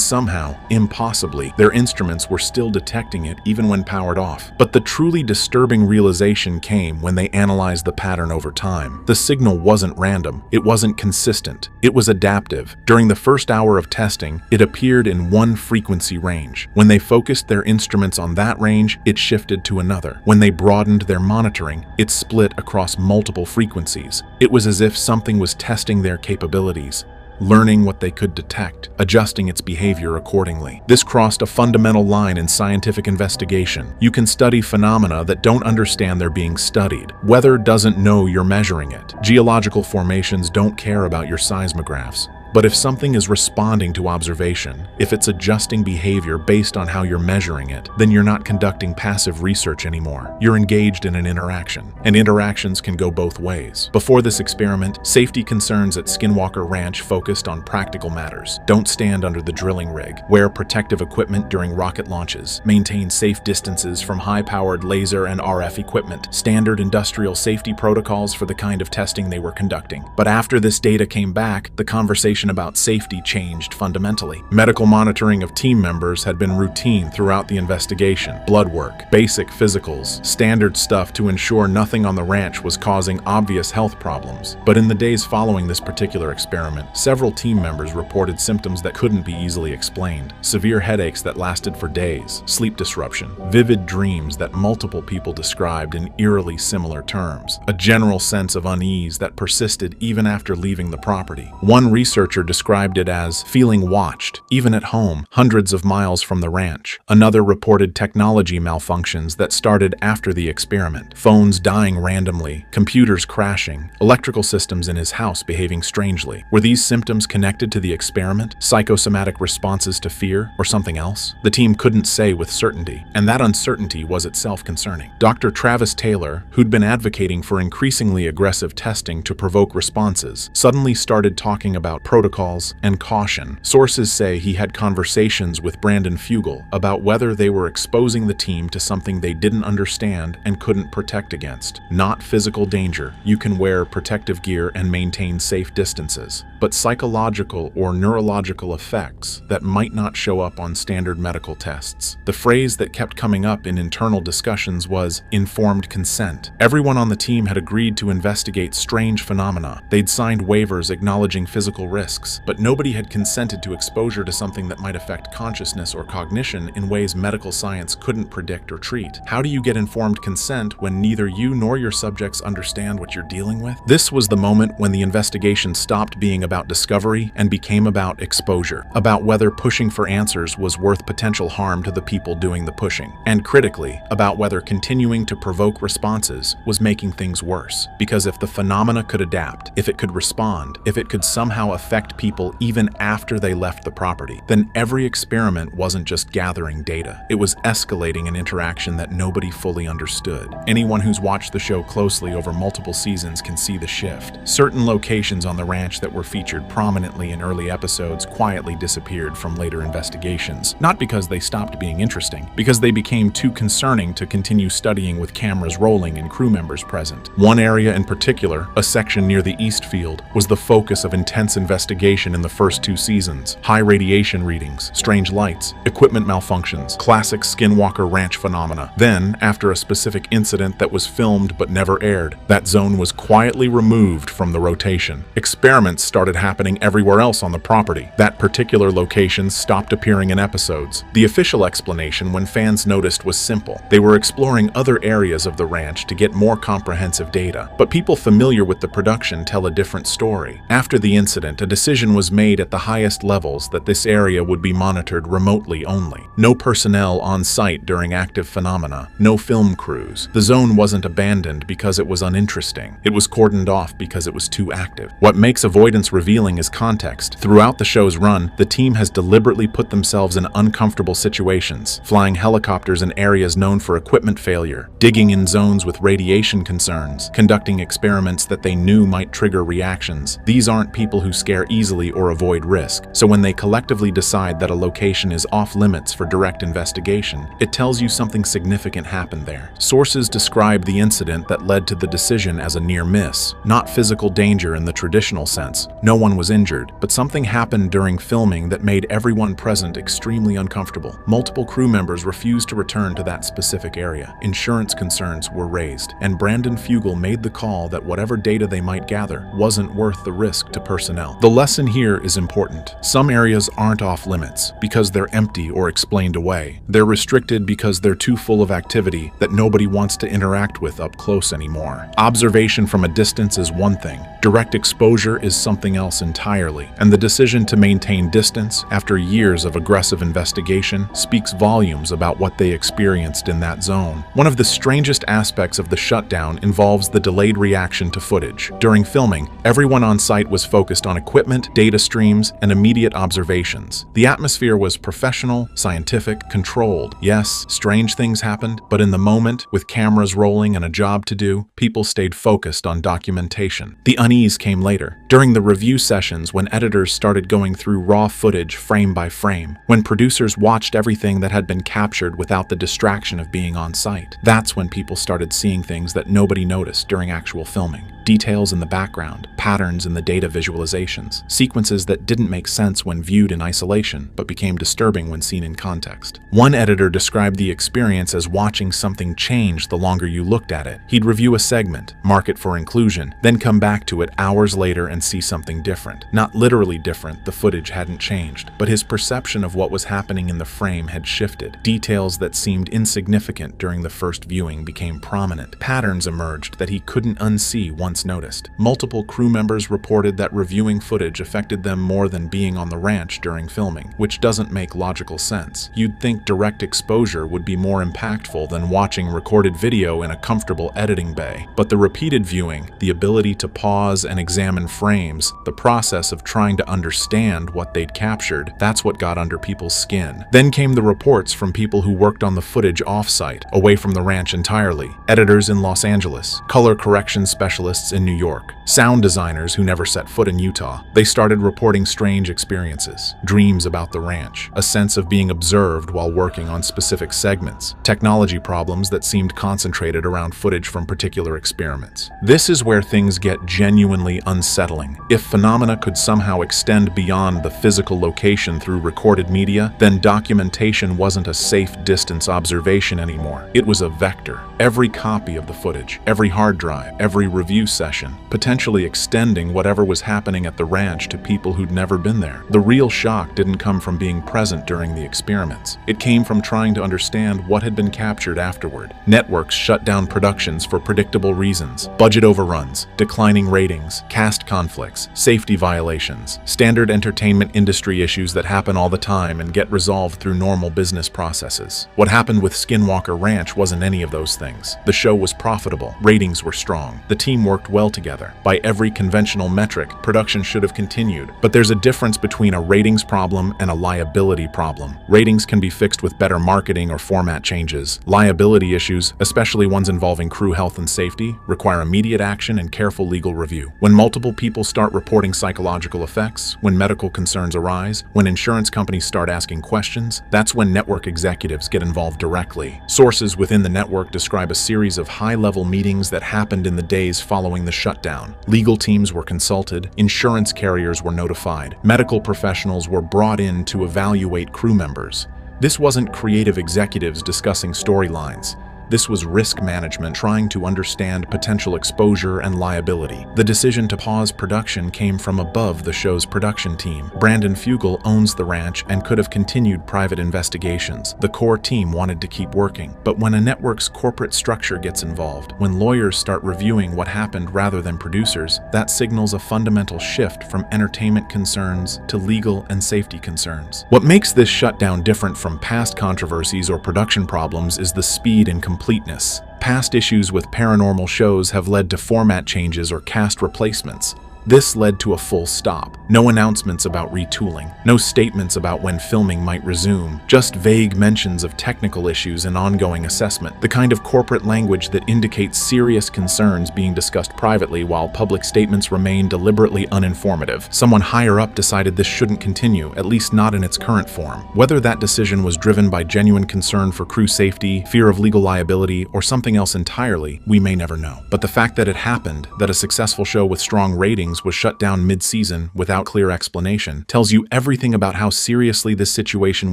somehow, impossibly, their instruments were still detecting it even when powered off. But the truly disturbing realization came when they analyzed the pattern over time. The signal wasn't random. It wasn't consistent. It was adaptive. During the first hour of testing, it appeared in one frequency range. When they focused their instruments on that range, it shifted to another. When they broadened their monitoring, it split across multiple frequencies. It was as if something was testing their capabilities, learning what they could detect, adjusting its behavior accordingly. This crossed a fundamental line in scientific investigation. You can study phenomena that don't understand they're being studied. Weather doesn't know you're measuring it. Geological formations don't care about your seismographs. But if something is responding to observation, if it's adjusting behavior based on how you're measuring it, then you're not conducting passive research anymore. You're engaged in an interaction, and interactions can go both ways. Before this experiment, safety concerns at Skinwalker Ranch focused on practical matters. Don't stand under the drilling rig. Wear protective equipment during rocket launches. Maintain safe distances from high-powered laser and RF equipment. Standard industrial safety protocols for the kind of testing they were conducting. But after this data came back, the conversation about safety changed fundamentally. Medical monitoring of team members had been routine throughout the investigation. Blood work, basic physicals, standard stuff to ensure nothing on the ranch was causing obvious health problems. But in the days following this particular experiment, several team members reported symptoms that couldn't be easily explained. Severe headaches that lasted for days, sleep disruption, vivid dreams that multiple people described in eerily similar terms, a general sense of unease that persisted even after leaving the property. One researcher researcher described it as feeling watched, even at home, hundreds of miles from the ranch. Another reported technology malfunctions that started after the experiment. Phones dying randomly, computers crashing, electrical systems in his house behaving strangely. Were these symptoms connected to the experiment, psychosomatic responses to fear, or something else? The team couldn't say with certainty, and that uncertainty was itself concerning. Dr. Travis Taylor, who'd been advocating for increasingly aggressive testing to provoke responses, suddenly started talking about protocols and caution. Sources say he had conversations with Brandon Fugel about whether they were exposing the team to something they didn't understand and couldn't protect against. Not physical danger, you can wear protective gear and maintain safe distances, but psychological or neurological effects that might not show up on standard medical tests. The phrase that kept coming up in internal discussions was informed consent. Everyone on the team had agreed to investigate strange phenomena. They'd signed waivers acknowledging physical risks, but nobody had consented to exposure to something that might affect consciousness or cognition in ways medical science couldn't predict or treat. How do you get informed consent when neither you nor your subjects understand what you're dealing with? This was the moment when the investigation stopped being about discovery and became about exposure, about whether pushing for answers was worth potential harm to the people doing the pushing, and critically, about whether continuing to provoke responses was making things worse. Because if the phenomena could adapt, if it could respond, if it could somehow affect people even after they left the property, then every experiment wasn't just gathering data. It was escalating an interaction that nobody fully understood. Anyone who's watched the show closely over multiple seasons can see the shift. Certain locations on the ranch that were featured prominently in early episodes quietly disappeared from later investigations, not because they stopped being interesting, because they became too concerning to continue studying with cameras rolling and crew members present. One area in particular, a section near the East Field, was the focus of intense investigation in the first 2 seasons. High radiation readings, strange lights, equipment malfunctions, classic Skinwalker Ranch phenomena. Then, after a specific incident that was filmed but never aired, that zone was quietly removed from the rotation. Experiments started happening everywhere else on the property. That particular location stopped appearing in episodes. The official explanation when fans noticed was simple. They were exploring other areas of the ranch to get more comprehensive data, but people familiar with the production tell a different story. After the incident, a decision was made at the highest levels that this area would be monitored remotely only. No personnel on site during active phenomena, no film crews. The zone wasn't abandoned because it was uninteresting. It was cordoned off because it was too active. What makes avoidance revealing is context. Throughout the show's run, the team has deliberately put themselves in uncomfortable situations, flying helicopters in areas known for equipment failure, digging in zones with radiation concerns, conducting experiments that they knew might trigger reactions. These aren't people who scare easily or avoid risk, so when they collectively decide that a location is off limits for direct investigation, it tells you something significant happened there. Sources describe the incident that led to the decision as a near miss, not physical danger in the traditional sense. No one was injured, but something happened during filming that made everyone present extremely uncomfortable. Multiple crew members refused to return to that specific area. Insurance concerns were raised, and Brandon Fugel made the call that whatever data they might gather wasn't worth the risk to personnel. The lesson here is important. Some areas aren't off limits because they're empty or explained away. They're restricted because they're too full of activity that nobody wants to interact with up close anymore. Observation from a distance is one thing. Direct exposure is something else entirely, and the decision to maintain distance after years of aggressive investigation speaks volumes about what they experienced in that zone. One of the strangest aspects of the shutdown involves the delayed reaction to footage. During filming, everyone on site was focused on equipment, data streams, and immediate observations. The atmosphere was professional, scientific, controlled. Yes, strange things happened, but in the moment, with cameras rolling and a job to do, people stayed focused on documentation. The unease came later, during the review sessions when editors started going through raw footage frame by frame, when producers watched everything that had been captured without the distraction of being on site. That's when people started seeing things that nobody noticed during actual filming. Details in the background, patterns in the data visualizations, sequences that didn't make sense when viewed in isolation, but became disturbing when seen in context. One editor described the experience as watching something change the longer you looked at it. He'd review a segment, mark it for inclusion, then come back to it hours later and see something different. Not literally different, the footage hadn't changed, but his perception of what was happening in the frame had shifted. Details that seemed insignificant during the first viewing became prominent. Patterns emerged that he couldn't unsee once experiments noticed. Multiple crew members reported that reviewing footage affected them more than being on the ranch during filming, which doesn't make logical sense. You'd think direct exposure would be more impactful than watching recorded video in a comfortable editing bay. But the repeated viewing, the ability to pause and examine frames, the process of trying to understand what they'd captured, that's what got under people's skin. Then came the reports from people who worked on the footage off-site, away from the ranch entirely. Editors in Los Angeles, color correction specialists in New York, sound designers who never set foot in Utah. They started reporting strange experiences, dreams about the ranch, a sense of being observed while working on specific segments, technology problems that seemed concentrated around footage from particular experiments. This is where things get genuinely unsettling. If phenomena could somehow extend beyond the physical location through recorded media, then documentation wasn't a safe distance observation anymore. It was a vector. Every copy of the footage, every hard drive, every review session, potentially extending whatever was happening at the ranch to people who'd never been there. The real shock didn't come from being present during the experiments. It came from trying to understand what had been captured afterward. Networks shut down productions for predictable reasons. Budget overruns, declining ratings, cast conflicts, safety violations, standard entertainment industry issues that happen all the time and get resolved through normal business processes. What happened with Skinwalker Ranch wasn't any of those things. The show was profitable, ratings were strong, the team worked well together. By every conventional metric, production should have continued. But there's a difference between a ratings problem and a liability problem. Ratings can be fixed with better marketing or format changes. Liability issues, especially ones involving crew health and safety, require immediate action and careful legal review. When multiple people start reporting psychological effects, when medical concerns arise, when insurance companies start asking questions, that's when network executives get involved directly. Sources within the network describe a series of high-level meetings that happened in the days following the shutdown. Legal teams were consulted, insurance carriers were notified, medical professionals were brought in to evaluate crew members. This wasn't creative executives discussing storylines. This was risk management trying to understand potential exposure and liability. The decision to pause production came from above the show's production team. Brandon Fugel owns the ranch and could have continued private investigations. The core team wanted to keep working. But when a network's corporate structure gets involved, when lawyers start reviewing what happened rather than producers, that signals a fundamental shift from entertainment concerns to legal and safety concerns. What makes this shutdown different from past controversies or production problems is the speed and completeness. Past issues with paranormal shows have led to format changes or cast replacements. This led to a full stop. No announcements about retooling, no statements about when filming might resume, just vague mentions of technical issues and ongoing assessment, the kind of corporate language that indicates serious concerns being discussed privately while public statements remain deliberately uninformative. Someone higher up decided this shouldn't continue, at least not in its current form. Whether that decision was driven by genuine concern for crew safety, fear of legal liability, or something else entirely, we may never know. But the fact that it happened, that a successful show with strong ratings was shut down mid-season without clear explanation, tells you everything about how seriously this situation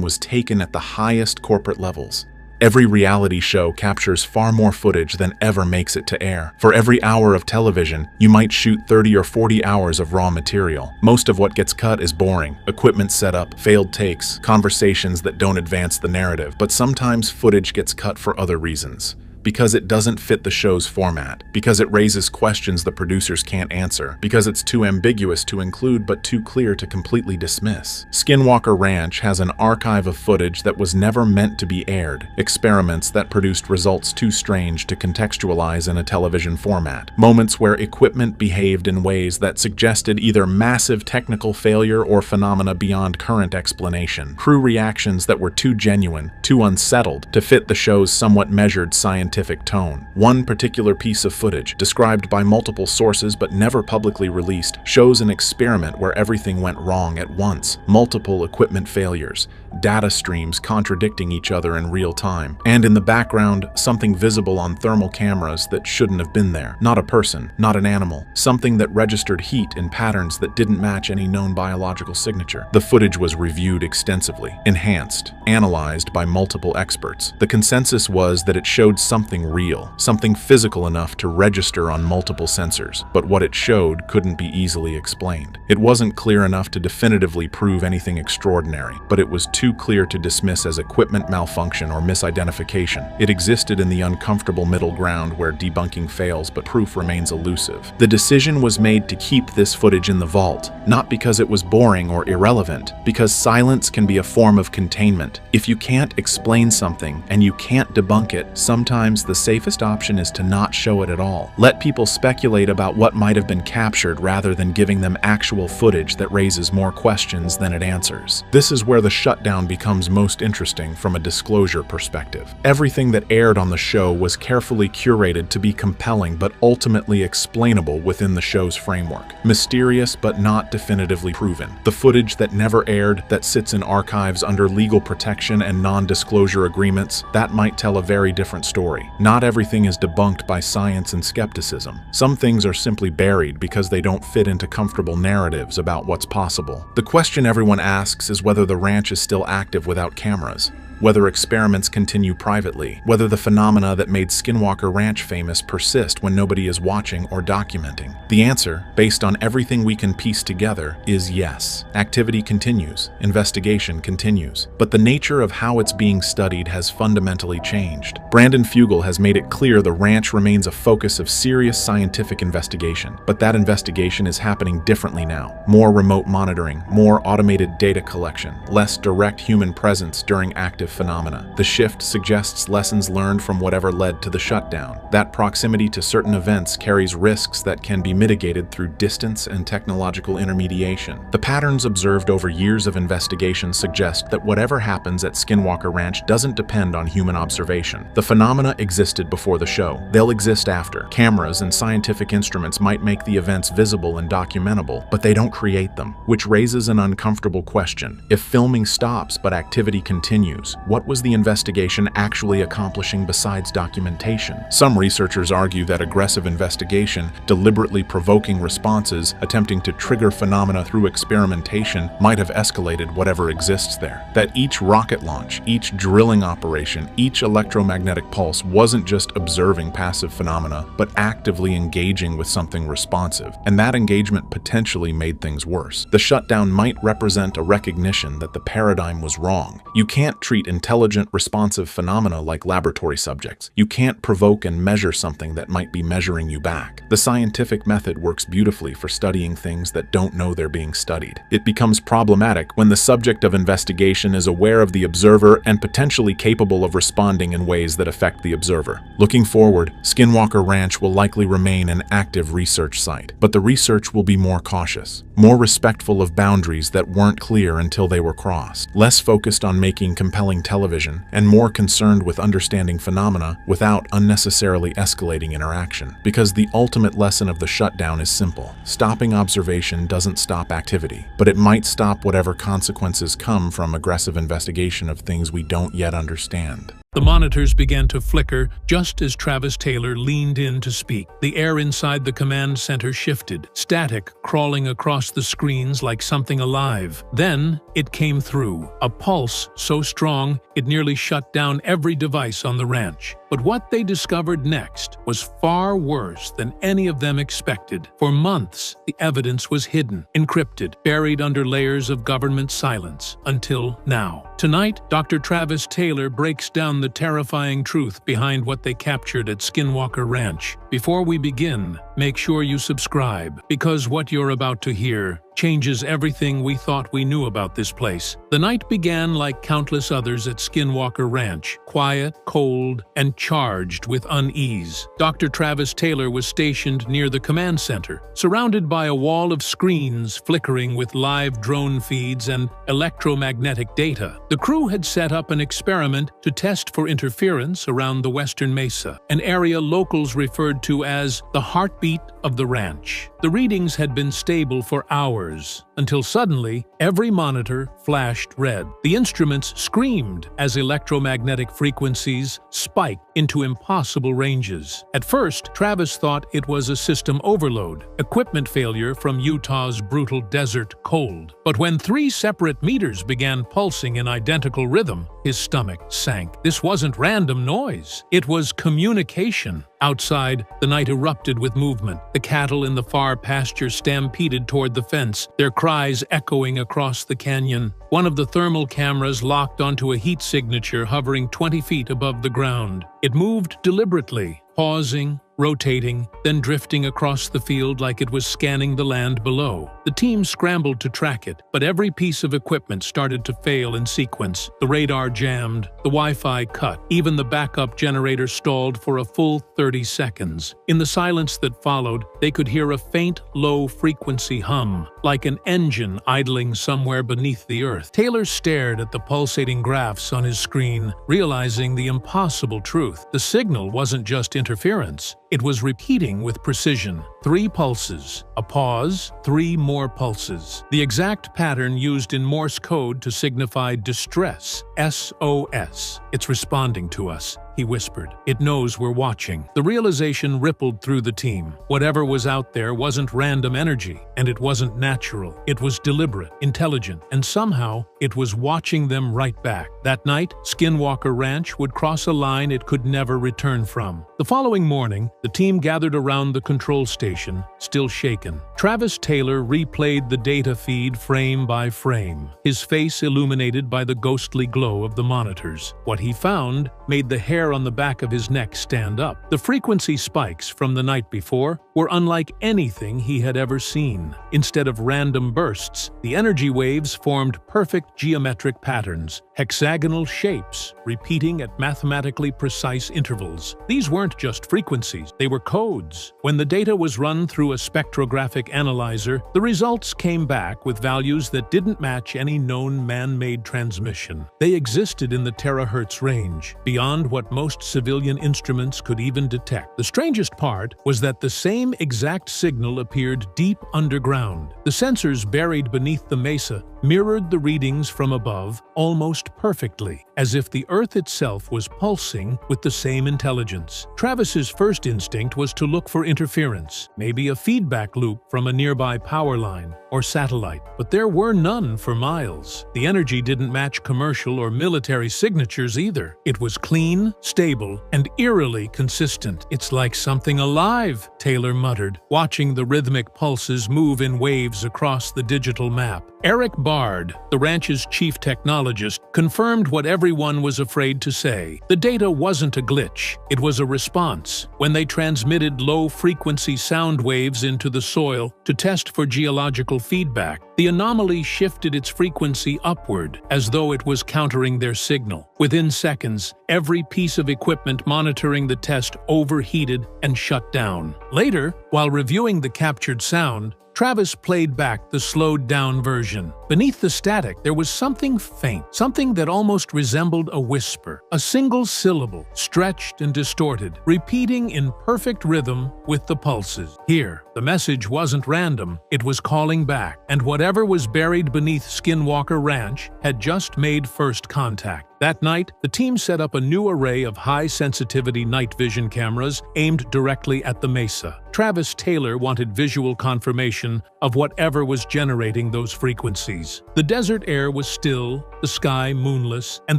was taken at the highest corporate levels. Every reality show captures far more footage than ever makes it to air. For every hour of television, you might shoot 30 or 40 hours of raw material. Most of what gets cut is boring. Equipment setup, failed takes, conversations that don't advance the narrative. But sometimes footage gets cut for other reasons. Because it doesn't fit the show's format, because it raises questions the producers can't answer, because it's too ambiguous to include but too clear to completely dismiss. Skinwalker Ranch has an archive of footage that was never meant to be aired, experiments that produced results too strange to contextualize in a television format, moments where equipment behaved in ways that suggested either massive technical failure or phenomena beyond current explanation, crew reactions that were too genuine, too unsettled to fit the show's somewhat measured scientific tone. One particular piece of footage, described by multiple sources but never publicly released, shows an experiment where everything went wrong at once. Multiple equipment failures, data streams contradicting each other in real time, and in the background, something visible on thermal cameras that shouldn't have been there. Not a person, not an animal, something that registered heat in patterns that didn't match any known biological signature. The footage was reviewed extensively, enhanced, analyzed by multiple experts. The consensus was that it showed something something real, something physical enough to register on multiple sensors, but what it showed couldn't be easily explained. It wasn't clear enough to definitively prove anything extraordinary, but it was too clear to dismiss as equipment malfunction or misidentification. It existed in the uncomfortable middle ground where debunking fails but proof remains elusive. The decision was made to keep this footage in the vault, not because it was boring or irrelevant, because silence can be a form of containment. If you can't explain something and you can't debunk it, sometimes the safest option is to not show it at all. Let people speculate about what might have been captured rather than giving them actual footage that raises more questions than it answers. This is where the shutdown becomes most interesting from a disclosure perspective. Everything that aired on the show was carefully curated to be compelling but ultimately explainable within the show's framework. Mysterious but not definitively proven. The footage that never aired, that sits in archives under legal protection and non-disclosure agreements, that might tell a very different story. Not everything is debunked by science and skepticism. Some things are simply buried because they don't fit into comfortable narratives about what's possible. The question everyone asks is whether the ranch is still active without cameras, whether experiments continue privately, whether the phenomena that made Skinwalker Ranch famous persist when nobody is watching or documenting. The answer, based on everything we can piece together, is yes. Activity continues, investigation continues, but the nature of how it's being studied has fundamentally changed. Brandon Fugel has made it clear the ranch remains a focus of serious scientific investigation, but that investigation is happening differently now. More remote monitoring, more automated data collection, less direct human presence during active phenomena. The shift suggests lessons learned from whatever led to the shutdown. That proximity to certain events carries risks that can be mitigated through distance and technological intermediation. The patterns observed over years of investigation suggest that whatever happens at Skinwalker Ranch doesn't depend on human observation. The phenomena existed before the show. They'll exist after. Cameras and scientific instruments might make the events visible and documentable, but they don't create them, which raises an uncomfortable question. If filming stops but activity continues, what was the investigation actually accomplishing besides documentation? Some researchers argue that aggressive investigation, deliberately provoking responses, attempting to trigger phenomena through experimentation, might have escalated whatever exists there. That each rocket launch, each drilling operation, each electromagnetic pulse wasn't just observing passive phenomena, but actively engaging with something responsive, and that engagement potentially made things worse. The shutdown might represent a recognition that the paradigm was wrong. You can't treat intelligent, responsive phenomena like laboratory subjects. You can't provoke and measure something that might be measuring you back. The scientific method works beautifully for studying things that don't know they're being studied. It becomes problematic when the subject of investigation is aware of the observer and potentially capable of responding in ways that affect the observer. Looking forward, Skinwalker Ranch will likely remain an active research site, but the research will be more cautious, more respectful of boundaries that weren't clear until they were crossed, less focused on making compelling television, and more concerned with understanding phenomena without unnecessarily escalating interaction. Because the ultimate lesson of the shutdown is simple. Stopping observation doesn't stop activity, but it might stop whatever consequences come from aggressive investigation of things we don't yet understand. The monitors began to flicker just as Travis Taylor leaned in to speak. The air inside the command center shifted, static crawling across the screens like something alive. Then it came through, a pulse so strong it nearly shut down every device on the ranch. But what they discovered next was far worse than any of them expected. For months, the evidence was hidden, encrypted, buried under layers of government silence, until now. Tonight, Dr. Travis Taylor breaks down the terrifying truth behind what they captured at Skinwalker Ranch. Before we begin, make sure you subscribe, because what you're about to hear changes everything we thought we knew about this place. The night began like countless others at Skinwalker Ranch, quiet, cold, and charged with unease. Dr. Travis Taylor was stationed near the command center, surrounded by a wall of screens flickering with live drone feeds and electromagnetic data. The crew had set up an experiment to test for interference around the Western Mesa, an area locals referred to as the heartbeat of the ranch. The readings had been stable for hours, until suddenly every monitor flashed red. The instruments screamed as electromagnetic frequencies spiked into impossible ranges. At first, Travis thought it was a system overload, equipment failure from Utah's brutal desert cold. But when 3 separate meters began pulsing in identical rhythm, His stomach sank. This wasn't random noise. It was communication. Outside, the night erupted with movement. The cattle in the far pasture stampeded toward the fence, their cries echoing across the canyon. One of the thermal cameras locked onto a heat signature hovering 20 feet above the ground. It moved deliberately, pausing, rotating, then drifting across the field like it was scanning the land below. The team scrambled to track it, but every piece of equipment started to fail in sequence. The radar jammed, the Wi-Fi cut, even the backup generator stalled for a full 30 seconds. In the silence that followed, they could hear a faint, low-frequency hum, like an engine idling somewhere beneath the earth. Taylor stared at the pulsating graphs on his screen, realizing the impossible truth. The signal wasn't just interference. It was repeating with precision. 3 pulses, a pause, 3 more pulses. The exact pattern used in Morse code to signify distress, SOS. It's responding to us, he whispered. It knows we're watching. The realization rippled through the team. Whatever was out there wasn't random energy, and it wasn't natural. It was deliberate, intelligent, and somehow it was watching them right back. That night, Skinwalker Ranch would cross a line it could never return from. The following morning, the team gathered around the control station, still shaken. Travis Taylor replayed the data feed frame by frame, his face illuminated by the ghostly glow of the monitors. What he found made the hair on the back of his neck stand up. The frequency spikes from the night before were unlike anything he had ever seen. Instead of random bursts, the energy waves formed perfect geometric patterns, hexagonal shapes, repeating at mathematically precise intervals. These weren't just frequencies, they were codes. When the data was run through a spectrographic analyzer, the results came back with values that didn't match any known man-made transmission. They existed in the terahertz range, beyond what most civilian instruments could even detect. The strangest part was that the same exact signal appeared deep underground. The sensors buried beneath the mesa mirrored the readings from above almost perfectly, as if the Earth itself was pulsing with the same intelligence. Travis's first instinct was to look for interference, maybe a feedback loop from a nearby power line or satellite, but there were none for miles. The energy didn't match commercial or military signatures either. It was clean, stable, and eerily consistent. "It's like something alive," Taylor muttered, watching the rhythmic pulses move in waves across the digital map. Eric Bard, the ranch's chief technologist, confirmed what everyone was afraid to say. The data wasn't a glitch, it was a response. When they transmitted low-frequency sound waves into the soil to test for geological feedback, the anomaly shifted its frequency upward, as though it was countering their signal. Within seconds, every piece of equipment monitoring the test overheated and shut down. Later, while reviewing the captured sound, Travis played back the slowed-down version. Beneath the static, there was something faint, something that almost resembled a whisper, a single syllable, stretched and distorted, repeating in perfect rhythm with the pulses. Here, the message wasn't random, it was calling back, and whatever was buried beneath Skinwalker Ranch had just made first contact. That night, the team set up a new array of high-sensitivity night vision cameras aimed directly at the mesa. Travis Taylor wanted visual confirmation of whatever was generating those frequencies. The desert air was still, the sky moonless, and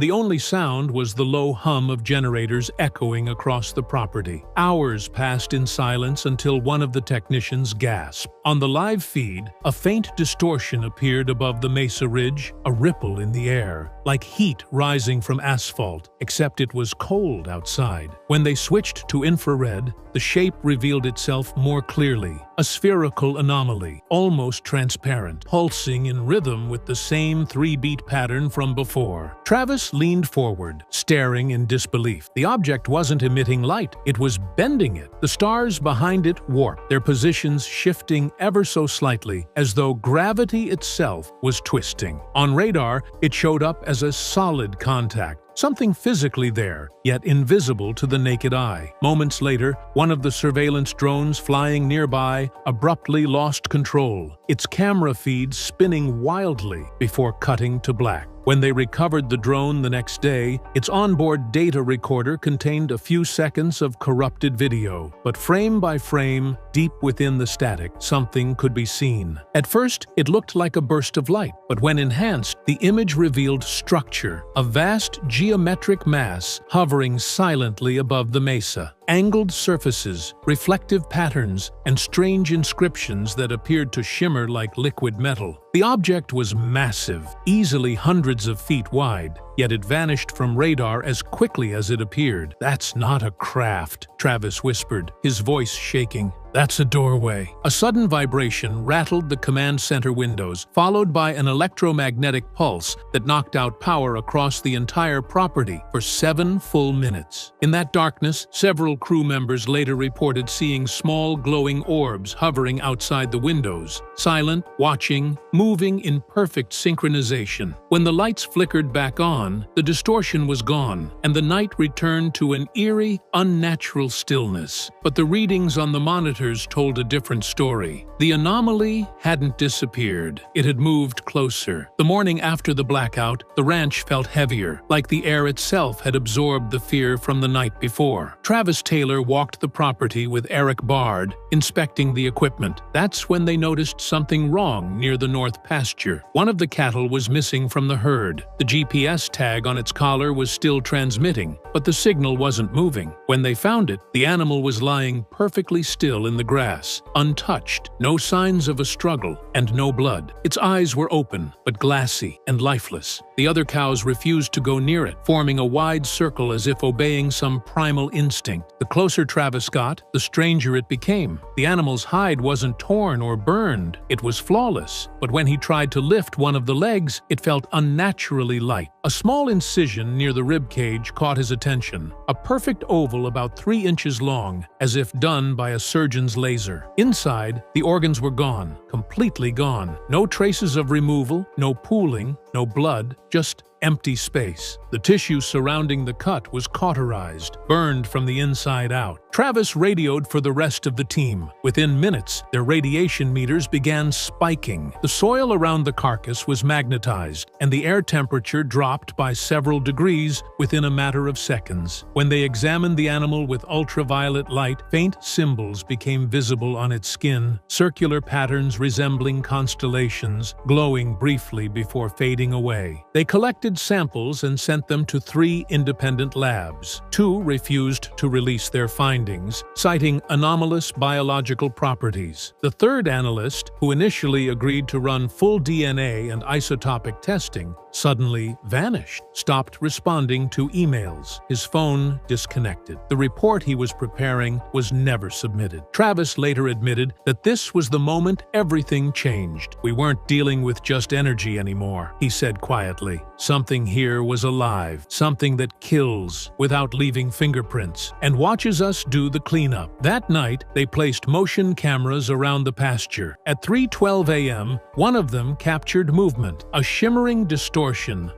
the only sound was the low hum of generators echoing across the property. Hours passed in silence until one of the technicians gasped. On the live feed, a faint distortion appeared above the mesa ridge, a ripple in the air, like heat rising from asphalt, except it was cold outside. When they switched to infrared, the shape revealed itself more clearly, a spherical anomaly, almost transparent, pulsing in rhythm with the same 3-beat pattern from before. Travis leaned forward, staring in disbelief. The object wasn't emitting light, it was bending it. The stars behind it warped, their positions shifting ever so slightly, as though gravity itself was twisting. On radar, it showed up as a solid contact, something physically there, yet invisible to the naked eye. Moments later, one of the surveillance drones flying nearby abruptly lost control, its camera feed spinning wildly before cutting to black. When they recovered the drone the next day, its onboard data recorder contained a few seconds of corrupted video. But frame by frame, deep within the static, something could be seen. At first, it looked like a burst of light, but when enhanced, the image revealed structure, a vast geometric mass hovering silently above the mesa. Angled surfaces, reflective patterns, and strange inscriptions that appeared to shimmer like liquid metal. The object was massive, easily hundreds of feet wide, yet it vanished from radar as quickly as it appeared. "That's not a craft," Travis whispered, his voice shaking. "That's a doorway." A sudden vibration rattled the command center windows, followed by an electromagnetic pulse that knocked out power across the entire property for 7 full minutes. In that darkness, several crew members later reported seeing small glowing orbs hovering outside the windows, silent, watching, moving in perfect synchronization. When the lights flickered back on, the distortion was gone, and the night returned to an eerie, unnatural stillness. But the readings on the monitors told a different story. The anomaly hadn't disappeared. It had moved closer. The morning after the blackout, the ranch felt heavier, like the air itself had absorbed the fear from the night before. Travis Taylor walked the property with Eric Bard, inspecting the equipment. That's when they noticed something wrong near the north pasture. One of the cattle was missing from the herd. The GPS tag on its collar was still transmitting, but the signal wasn't moving. When they found it, the animal was lying perfectly still in the grass, untouched, no signs of a struggle, and no blood. Its eyes were open, but glassy and lifeless. The other cows refused to go near it, forming a wide circle as if obeying some primal instinct. The closer Travis got, the stranger it became. The animal's hide wasn't torn or burned. It was flawless, but when he tried to lift one of the legs, it felt unnaturally light. A small incision near the rib cage caught his attention, a perfect oval about 3 inches long, as if done by a surgeon's laser. Inside, the organs were gone, completely gone. No traces of removal, no pooling, no blood, just empty space. The tissue surrounding the cut was cauterized, burned from the inside out. Travis radioed for the rest of the team. Within minutes, their radiation meters began spiking. The soil around the carcass was magnetized, and the air temperature dropped by several degrees within a matter of seconds. When they examined the animal with ultraviolet light, faint symbols became visible on its skin, circular patterns resembling constellations, glowing briefly before fading away. They collected samples and sent them to 3 independent labs. 2 refused to release their findings, citing anomalous biological properties. The third analyst, who initially agreed to run full DNA and isotopic testing, suddenly vanished, stopped responding to emails. His phone disconnected. The report he was preparing was never submitted. Travis later admitted that this was the moment everything changed. "We weren't dealing with just energy anymore," he said quietly. "Something here was alive, something that kills without leaving fingerprints, and watches us do the cleanup." That night, they placed motion cameras around the pasture. At 3:12 a.m., one of them captured movement, a shimmering distortion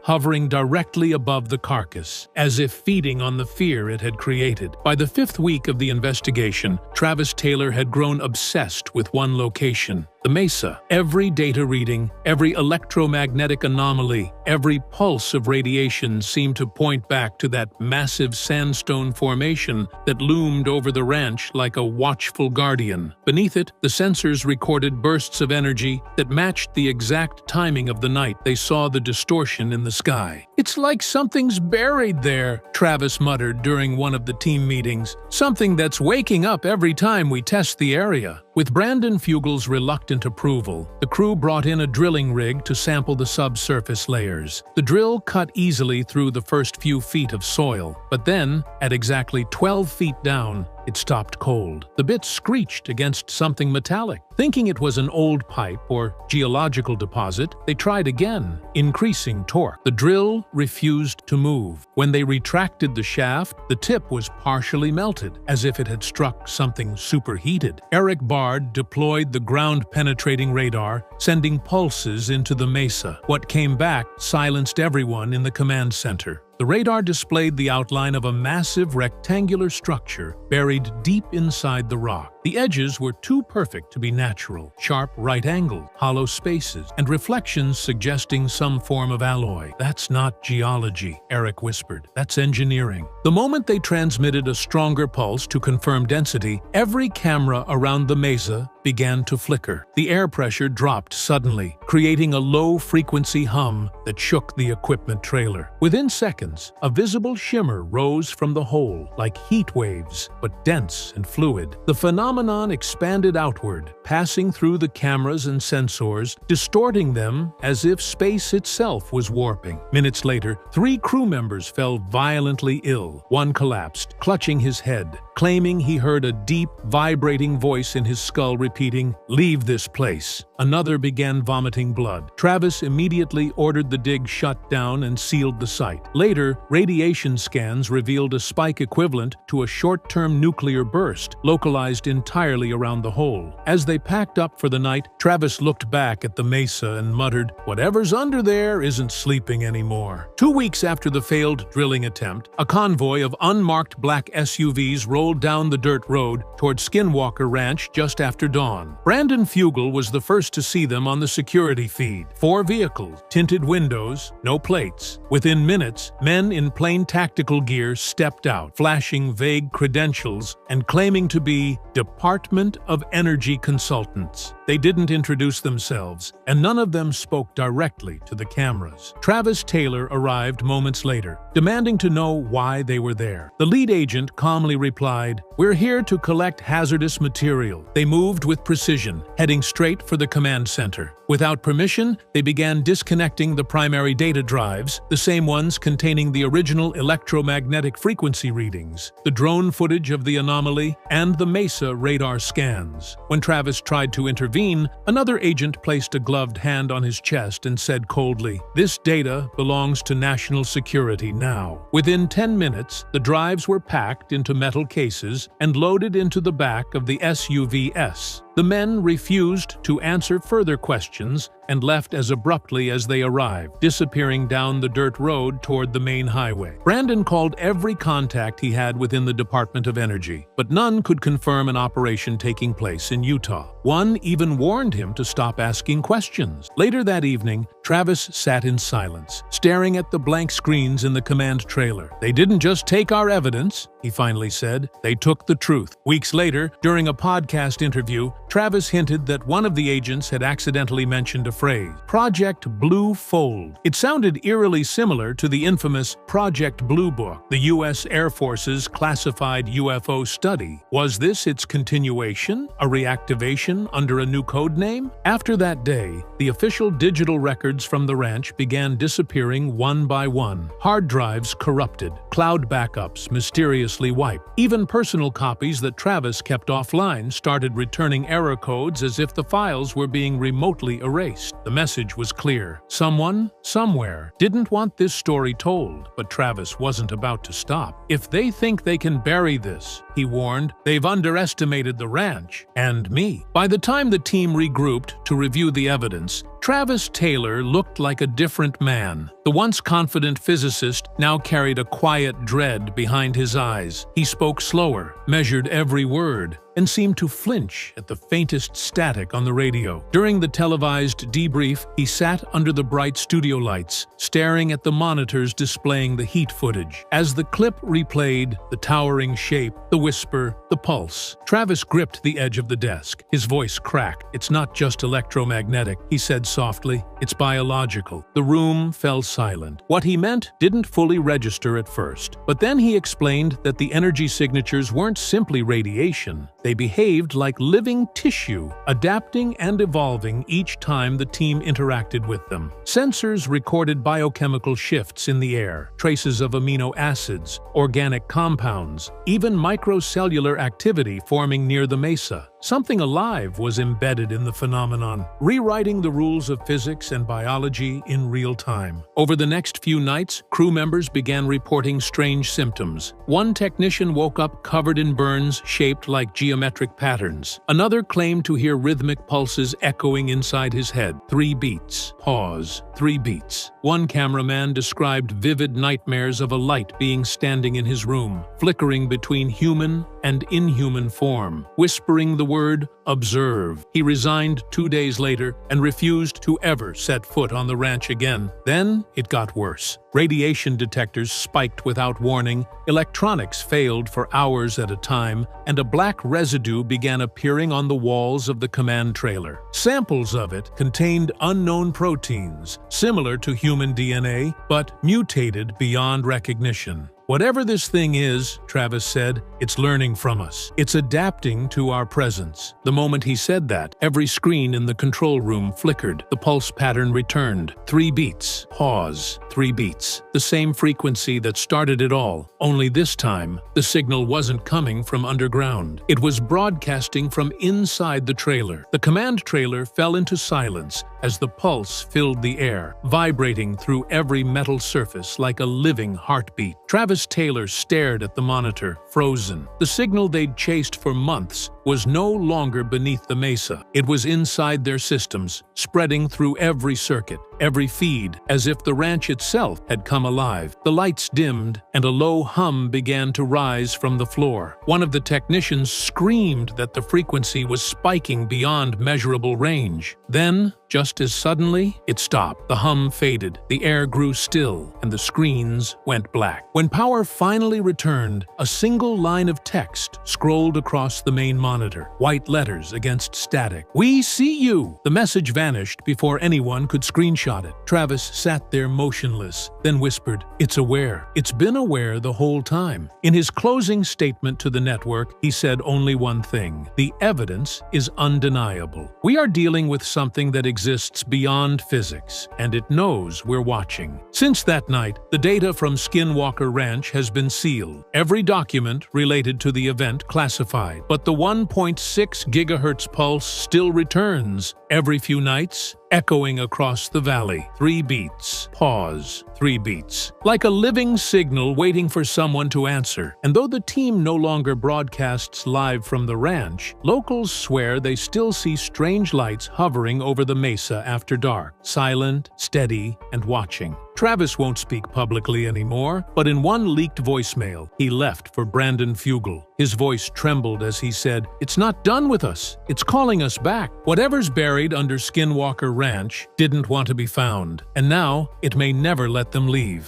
hovering directly above the carcass, as if feeding on the fear it had created. By the 5th week of the investigation, Travis Taylor had grown obsessed with one location: the mesa. Every data reading, every electromagnetic anomaly, every pulse of radiation seemed to point back to that massive sandstone formation that loomed over the ranch like a watchful guardian. Beneath it, the sensors recorded bursts of energy that matched the exact timing of the night they saw the distortion in the sky. "It's like something's buried there," Travis muttered during one of the team meetings. "Something that's waking up every time we test the area." With Brandon Fugel's reluctant approval, the crew brought in a drilling rig to sample the subsurface layers. The drill cut easily through the first few feet of soil, but then, at exactly 12 feet down, it stopped cold. The bit screeched against something metallic. Thinking it was an old pipe or geological deposit, they tried again, increasing torque. The drill refused to move. When they retracted the shaft, the tip was partially melted, as if it had struck something superheated. Eric Bard deployed the ground-penetrating radar, sending pulses into the mesa. What came back silenced everyone in the command center. The radar displayed the outline of a massive rectangular structure buried deep inside the rock. The edges were too perfect to be natural, sharp right angles, hollow spaces, and reflections suggesting some form of alloy. "That's not geology," Eric whispered. "That's engineering." The moment they transmitted a stronger pulse to confirm density, every camera around the mesa began to flicker. The air pressure dropped suddenly, creating a low-frequency hum that shook the equipment trailer. Within seconds, a visible shimmer rose from the hole, like heat waves, but dense and fluid. The phenomenon expanded outward, passing through the cameras and sensors, distorting them as if space itself was warping. Minutes later, 3 crew members fell violently ill. One collapsed, clutching his head, claiming he heard a deep, vibrating voice in his skull repeating, "Leave this place." Another began vomiting blood. Travis immediately ordered the dig shut down and sealed the site. Later, radiation scans revealed a spike equivalent to a short-term nuclear burst, localized entirely around the hole. As they packed up for the night, Travis looked back at the mesa and muttered, "Whatever's under there isn't sleeping anymore." 2 weeks after the failed drilling attempt, a convoy of unmarked black SUVs rolled down the dirt road toward Skinwalker Ranch just after dawn. Brandon Fugel was the first to see them on the security feed. 4 vehicles, tinted windows, no plates. Within minutes, men in plain tactical gear stepped out, flashing vague credentials and claiming to be Department of Energy consultants. They didn't introduce themselves, and none of them spoke directly to the cameras. Travis Taylor arrived moments later, demanding to know why they were there. The lead agent calmly replied, "We're here to collect hazardous material." They moved with precision, heading straight for the command center. Without permission, they began disconnecting the primary data drives, the same ones containing the original electromagnetic frequency readings, the drone footage of the anomaly, and the MESA radar scans. When Travis tried to intervene, another agent placed a gloved hand on his chest and said coldly, "This data belongs to national security now." Within 10 minutes, the drives were packed into metal cases and loaded into the back of the SUV-S. The men refused to answer further questions and left as abruptly as they arrived, disappearing down the dirt road toward the main highway. Brandon called every contact he had within the Department of Energy, but none could confirm an operation taking place in Utah. One even warned him to stop asking questions. Later that evening, Travis sat in silence, staring at the blank screens in the command trailer. "They didn't just take our evidence," he finally said. "They took the truth." Weeks later, during a podcast interview, Travis hinted that one of the agents had accidentally mentioned a phrase, Project Blue Fold. It sounded eerily similar to the infamous Project Blue Book, the U.S. Air Force's classified UFO study. Was this its continuation, a reactivation under a new code name? After that day, the official digital records from the ranch began disappearing one by one. Hard drives corrupted, cloud backups mysteriously wiped. Even personal copies that Travis kept offline started returning error codes as if the files were being remotely erased. The message was clear. Someone, somewhere, didn't want this story told, but Travis wasn't about to stop. "If they think they can bury this," he warned, "they've underestimated the ranch and me." By the time the team regrouped to review the evidence, Travis Taylor looked like a different man. The once confident physicist now carried a quiet dread behind his eyes. He spoke slower, measured every word, and seemed to flinch at the faintest static on the radio. During the televised debrief, he sat under the bright studio lights, staring at the monitors displaying the heat footage. As the clip replayed, the towering shape, the whisper, the pulse, Travis gripped the edge of the desk. His voice cracked. "It's not just electromagnetic," he said softly. "It's biological." The room fell silent. What he meant didn't fully register at first, but then he explained that the energy signatures weren't simply radiation. They behaved like living tissue, adapting and evolving each time the team interacted with them. Sensors recorded biochemical shifts in the air, traces of amino acids, organic compounds, even microcellular activity forming near the mesa. something alive was embedded in the phenomenon, rewriting the rules of physics and biology in real time. Over the next few nights, crew members began reporting strange symptoms. One technician woke up covered in burns shaped like geometric patterns. Another claimed to hear rhythmic pulses echoing inside his head. 3 beats. Pause. 3 beats. One cameraman described vivid nightmares of a light being standing in his room, flickering between human and inhuman form, whispering the word observe. He resigned 2 days later and refused to ever set foot on the ranch again. Then it got worse. Radiation detectors spiked without warning, electronics failed for hours at a time, and a black residue began appearing on the walls of the command trailer. Samples of it contained unknown proteins, similar to human DNA, but mutated beyond recognition. Whatever this thing is, Travis said, it's learning from us. It's adapting to our presence. The moment he said that, every screen in the control room flickered. The pulse pattern returned. 3 beats. Pause. 3 beats. The same frequency that started it all. Only this time, the signal wasn't coming from underground. It was broadcasting from inside the trailer. The command trailer fell into silence as the pulse filled the air, vibrating through every metal surface like a living heartbeat. Travis Taylor stared at the monitor, frozen. The signal they'd chased for months was no longer beneath the mesa. It was inside their systems, spreading through every circuit, every feed, as if the ranch itself had come alive. The lights dimmed, and a low hum began to rise from the floor. One of the technicians screamed that the frequency was spiking beyond measurable range. Then, just as suddenly, it stopped. The hum faded, the air grew still, and the screens went black. When power finally returned, a single line of text scrolled across the main monitor, white letters against static. "We see you!" The message vanished before anyone could screenshot it. Travis sat there motionless, then whispered, "It's aware. It's been aware the whole time." In his closing statement to the network, he said only one thing: the evidence is undeniable. We are dealing with something that exists beyond physics, and it knows we're watching. Since that night, the data from Skinwalker Ranch has been sealed. Every document related to the event classified, but the 1.6 gigahertz pulse still returns every few nights, echoing across the valley. 3 beats. Pause. 3 beats. Like a living signal waiting for someone to answer. And though the team no longer broadcasts live from the ranch, locals swear they still see strange lights hovering over the mesa after dark, silent, steady, and watching. Travis won't speak publicly anymore, but in one leaked voicemail he left for Brandon Fugel. His voice trembled as he said, "It's not done with us. It's calling us back. Whatever's buried under Skinwalker Ranch didn't want to be found, and now it may never let them leave."